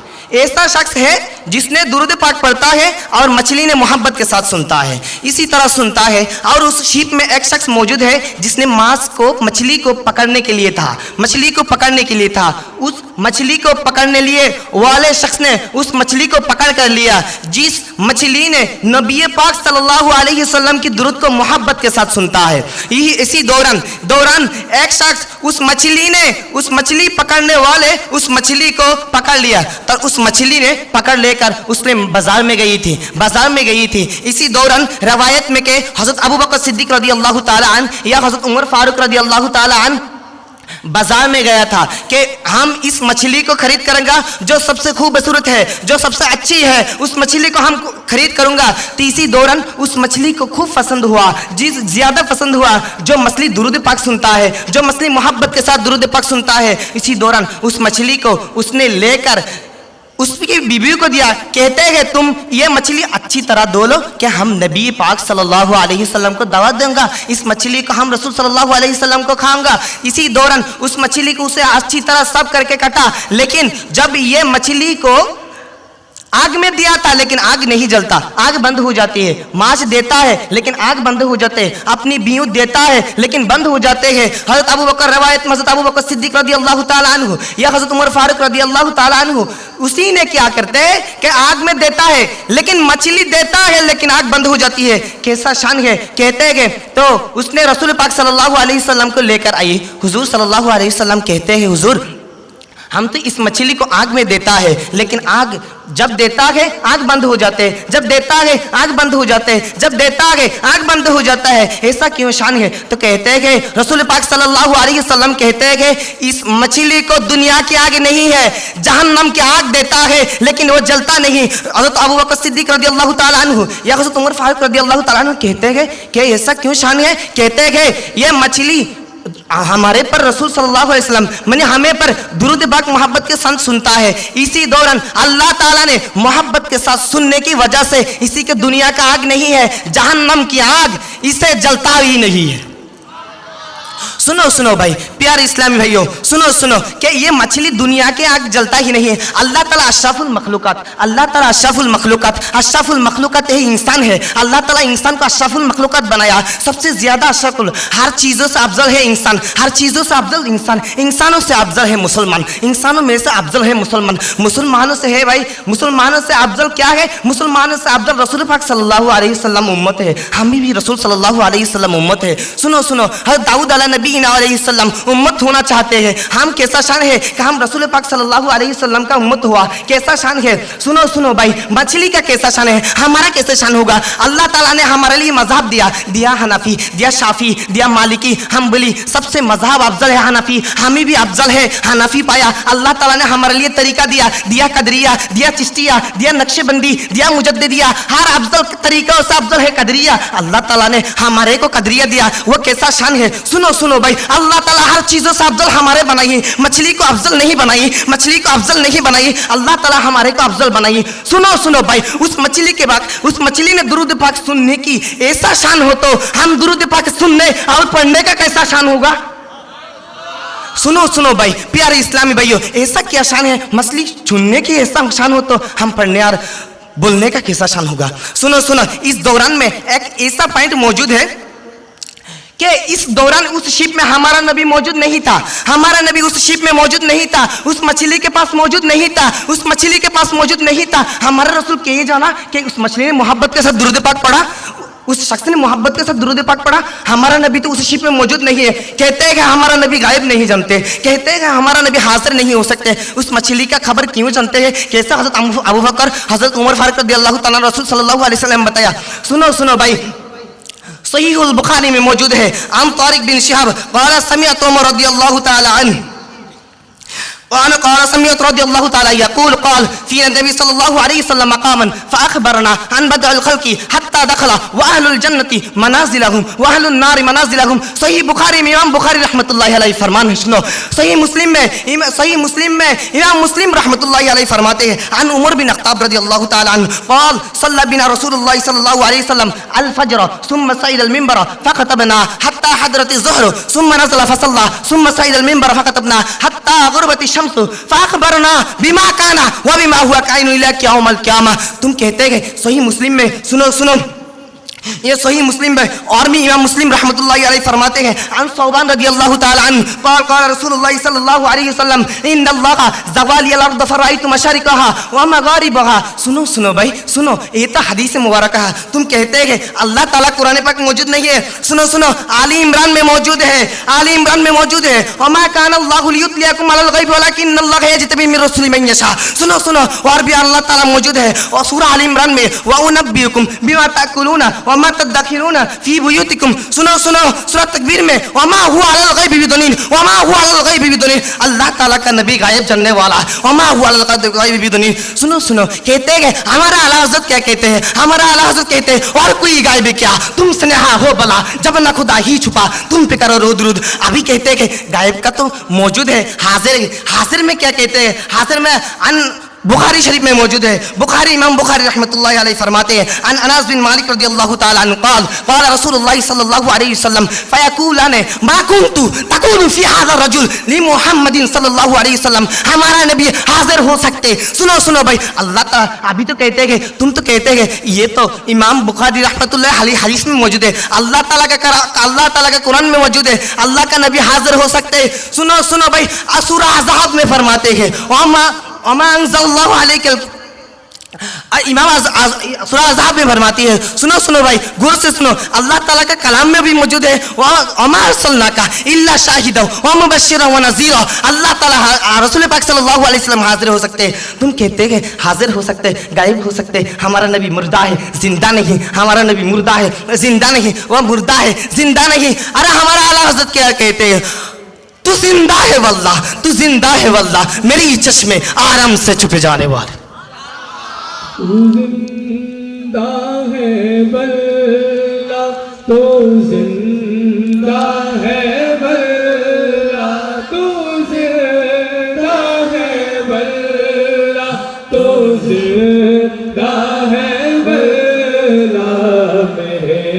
[SPEAKER 4] ایسا شخص ہے जिसने दुरूद पाक पढ़ता है और मछली ने मोहब्बत के साथ सुनता है, इसी तरह सुनता है। और उस शीप में एक शख्स मौजूद है जिसने मांस को मछली को पकड़ने के लिए था, मछली को पकड़ने के लिए था। उस मछली को पकड़ने लिए वाले शख्स ने उस मछली को पकड़ कर लिया जिस मछली ने नबी पाक सल्लल्लाहु अलैहि वसल्लम की दुरूद को मोहब्बत के साथ सुनता है। यही इसी दौरान एक शख्स उस मछली पकड़ने वाले उस मछली को पकड़ लिया, तो उस मछली ने पकड़ लेकर उसने बाजार में गई थी। इसी दौरान रवायत में के हजरत अबू बकर सिद्दीक रज़ी अल्लाह ताला अन्हु या हजरत उमर फारूक रज़ी अल्लाह ताला अन्हु बाजार में गया था कि हम इस मछली को खरीद करेंगे जो सबसे खूबसूरत है, जो सबसे अच्छी है, उस मछली को हम खरीद करूंगा। तो इसी दौरान उस मछली को खूब पसंद हुआ, जिस ज्यादा पसंद हुआ जो मछली दुरूद पाक सुनता है, जो मछली मोहब्बत के साथ दुरूद पाक सुनता है। इसी दौरान उस मछली को उसने लेकर उसकी बीवी को दिया। कहते हैं तुम ये मछली अच्छी तरह धो लो कि हम नबी पाक सल्लल्लाहु अलैहि वसल्लम को दावत देंगे, इस मछली को हम रसूल सल्लल्लाहु अलैहि वसल्लम को खाऊंगा। इसी दौरान उस मछली को उसे अच्छी तरह सब करके काटा, लेकिन जब ये मछली को आग में दिया था लेकिन आग नहीं जलता, आग बंद हो जाती है। मांस देता है लेकिन आग बंद हो जाते हैं, अपनी बीवी देता है लेकिन बंद हो जाते हैं। हजरत अबू बकर रवायत में हजरत अबू बकर सिद्दीक रज़ी अल्लाह ताला अन्हु या हजरत उमर फारूक रज़ी अल्लाह ताला अन्हु उसी ने क्या करते हैं कि आग में देता है लेकिन मछली देता है लेकिन आग बंद हो जाती है। कैसा शान है। कहते हैं तो उसने रसूल पाक सल्लल्लाहु अलैहि वसल्लम को लेकर आई। हुजूर सल्लल्लाहु अलैहि वसल्लम कहते हैं हुजूर हम तो इस मछली को आग में देता है लेकिन आग जब देता है आग बंद हो जाते हैं, जब देता है आग बंद हो जाते हैं, जब देता है आग बंद हो जाता है, ऐसा क्यों शान है। तो कहते हैं रसूल पाक सल्लल्लाहु अलैहि वसल्लम कहते हैं इस मछली को दुनिया की आग नहीं है, जहन्नम की आग देता है लेकिन वो जलता नहीं। हज़रत अबू बकर सिद्दीक रज़ी अल्लाह ताला अन्हु या हज़रत उमर फारूक रज़ी अल्लाह ताला अन्हु कहते हैं कि ऐसा क्यों शान है। कहते हैं ये मछली हमारे पर रसूल सल्लल्लाहु अलैहि वसल्लम मैंने हमें पर दुरूद पाक मोहब्बत के साथ सुनता है। इसी दौरान अल्लाह ताला ने मोहब्बत के साथ सुनने की वजह से इसी के दुनिया का आग नहीं है, जहन्नम की आग इसे जलता ही नहीं है। सुनो भाई प्यारे इस्लामी भाइयों, सुनो कि ये मछली दुनिया के आग जलता ही नहीं है। अल्लाह ताला अशरफुल मखलूकात यही इंसान है। अल्लाह ताला इंसान को अशरफुल मखलूकात बनाया, सबसे ज्यादा अशरफुल, हर चीज़ों से अफजल है इंसान, हर चीज़ों से अफजल इंसान। इंसानों से अफजल है मुसलमान, इंसानों में से अफजल है मुसलमान, मुसलमानों से है भाई, मुसलमानों से अफजल क्या है, मुसलमानों से अफजल रसूल पाक सल्लल्लाहु अलैहि वसल्लम उम्मत है, हम भी रसूल सल्लल्लाहु अलैहि वसल्लम उम्मत है। सुनो हज़रत दाऊद अला नबी अलैहिस्सलाम उम्मत होना चाहते हैं हम। कैसा शान है कि हम रसूल पाक सल्लल्लाहु अलैहि वसल्लम का उम्मत हुआ, कैसा शान है। सुनो भाई मछली का कैसा शान है, हमारा कैसा शान होगा। अल्लाह ताला ने हमारे लिए मजहब दिया हनफी, दिया शाफी, दिया मालिकी, हम बोली सबसे मजहब अफजल है हनफी, हमें भी अफजल है हनफी पाया। अल्लाह ताला ने हमारे लिए तरीका दिया कदरिया, दिया चिश्तिया, दिया नक्शबंदी, दिया मुजद्दिदिया, हर अफजल तरीका से अफजल है कदरिया। अल्लाह ताला ने हमारे को कदरिया दिया, वो कैसा शान है। सुनो भाई अल्लाह ताला हर चीजों से अफजल हमारे बनाई, मछली को अफजल नहीं बनाई, अल्लाह ताला हमारे को अफजल बनाई। सुनो भाई उस मछली के बाद उस मछली ने दुरूद पाक सुनने की ऐसा शान हो तो हम दुरूद पाक सुनने और पढ़ने का कैसा शान होगा। सुनो भाई प्यारे इस्लामी भाइयों, ऐसा क्या शान है, मछली सुनने की ऐसा शान हो तो हम पढ़ने और बोलने का कैसा शान होगा। सुनो इस दौरान में एक ऐसा पॉइंट मौजूद है कि इस दौरान उस शिप में हमारा नबी मौजूद नहीं था, हमारा नबी उस शिप में मौजूद नहीं था, उस मछली के पास मौजूद नहीं था, हमारा रसूल कहीं जाना कि उस मछली ने मोहब्बत के साथ दुरूद पाक पढ़ा, उस शख्स ने मोहब्बत के साथ दुरूद पाक पढ़ा। हमारा नबी तो उस शिप में मौजूद नहीं है। कहते हैं कि हमारा नबी गायब नहीं जानते, कहते हैं कि हमारा नबी हाजिर नहीं हो सकते, उस मछली का खबर क्यों जानते हैं। कैसा हजरत अबू बकर, हजरत उमर फारूक रज़ियल्लाहु ताला रसूल सल्लल्लाहु अलैहि वसल्लम बताया। सुनो भाई सहीहुल बुखारी में मौजूद है, अन तारिक बिन शिहाब क़ाल समिअतु उमर रज़ियल्लाहु ताला अन्हु وأنا قال سمعت رضي الله تعالى يقول قال في النبي صلى الله عليه وسلم مقاما فأخبرنا عن بدء الخلق حتى دخل وأهل الجنة منازلهم وأهل النار منازلهم। صحیح بخاری میں امام بخاری رحمۃ اللہ علیہ فرمان ہے، سنو صحیح مسلم میں امام مسلم رحمۃ اللہ علیہ فرماتے ہیں عن عمر بن خطاب رضی اللہ تعالی عنہ قال صلى بنا رسول الله صلى الله عليه وسلم الفجر ثم صعد المنبر فخطبنا حتى حضرت الظهر ثم نزل فصلى ثم صعد المنبر فخطبنا حتى غربت الشمس वशम्सु फ़अख़बरना बिमा काना व बिमा हुवा काइनु इला यौमल क़ियामा। तुम कहते हैं सही मुस्लिम में, सुनो सुनो, ये सही मुस्लिम है और भी इमाम मुस्लिम रहमतुल्लाहि अलैहि फरमाते हैं अन सौबान रज़ियल्लाहु ताला अन्हु क़ाल क़ाल रसूलुल्लाह सल्लल्लाहु अलैहि वसल्लम इन्नल्लाह ज़वाली अल-अर्द फ़राइतु मशारिक़हा व मग़ारिबहा। सुनो सुनो भाई सुनो, ये तो हदीस मुबारक है। तुम कहते हैं अल्लाह ताला कुरान पाक में मौजूद नहीं है। सुनो सुनो, आली इमरान में मौजूद है, आली इमरान में मौजूद है। व मा काना अल्लाहु लियुत्लियकुम अलल ग़ैब वलाकिन्नल्लाह यजतबी मिन रुसुलिही मन यशा। सुनो सुनो, और भी अल्लाह ताला मौजूद है और सूरह आली इमरान में व उनब्बियुकुम बिमा ताकुलूना वमा तदखिलूना फी बुयूतिकुम। सुनो सुनो, सूरह तकबीर में वमा हुवा अलल गैबि बिदनीन, वमा हुवा अलल गैबि बिदनीन। अल्लाह ताला का नबी गायब जानने वाला, वमा हुवा अलल गैबि बिदनीन। सुनो सुनो, कहते हैं हमारा आला हज़रत क्या कहते हैं, हमारा आला हज़रत कहते हैं और कोई गायब है क्या, तुम स्नेहा हो भला जब न खुदा ही छुपा तुम पे करो रोद रुद। अभी कहते हैं गायब का तो मौजूद है, हाजिर हाजिर में क्या कहते हैं, हाजिर में अन बुखारी शरीफ में मौजूद है। बुखारी इमाम बुखारी रहमतुल्लाहि अलैहि फरमाते हैं अन अनस बिन मालिक रज़ियल्लाहु ताला अन्हु क़ाल क़ाल रसूलुल्लाह सल्लल्लाहु अलैहि वसल्लम फ़यक़ूलाने मा कुन्तु तक़ूलु फ़ी हाज़ा रजुल लि मुहम्मदिन सल्लल्लाहु अलैहि वसल्लम। हमारा नबी हाजिर हो सकते। सुनो सुनो भाई, अल्लाह ताला अभी तो कहते हैं, तुम तो कहते हैं, ये तो इमाम बुखारी रहमतुल्लाहि अलैहि हदीस में मौजूद है, अल्लाह ताला का कुरान में मौजूद है, अल्लाह का नबी हाजिर हो सकते। सुनो सुनो भाई, सूरह अहज़ाब में फरमाते हैं वमा अंज़लल्लाहु अलैका, इमाम सूरह अहज़ाब में फरमाती है। सुनो सुनो भाई, गौर से सुनो, अल्लाह ताला का कलाम में भी मौजूद है वमा अरसलनाका इल्ला शाहिदन व मुबश्शिरन व नज़ीरा। अल्लाह ताला रसूल पाक सल्लल्लाहु अलैहि वसल्लम हाजिर हो सकते हैं। तुम कहते हैं हाजिर हो सकते, गायब हो सकते, हमारा नबी मुर्दा है जिंदा नहीं, हमारा नबी मुर्दा है जिंदा नहीं, वह मुर्दा है जिंदा नहीं। अरे हमारा आला हज़रत क्या कहते हैं, तू जिंदा है वल्लाह, तू जिंदा है वल्लाह, मेरी चश्मे आराम से छुपे जाने वाले।
[SPEAKER 5] तू जिंदा है वल्लाह, तू जिंदा है वल्लाह, तू जिंदा है वल्लाह, तू जिंदा है वल्लाह, मेरे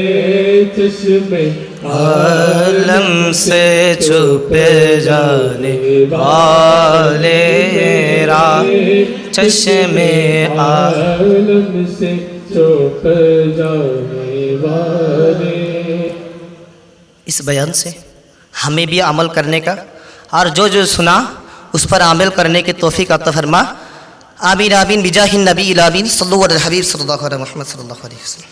[SPEAKER 5] चश्मे
[SPEAKER 4] आलम से छुपे जाने वाले चश्मे
[SPEAKER 5] आलम से छुप जाने वाले।
[SPEAKER 4] इस बयान से हमें भी अमल करने का और जो जो सुना उस पर अमल करने की तौफीक अता फरमा। आमीन आमीन बिजाहिन नबी आमीन सल्लल्लाहु अलैहि हबीब सल्लल्लाहु अलैहि मुहम्मद सल्लल्लाहु अलैहि वसल्लम।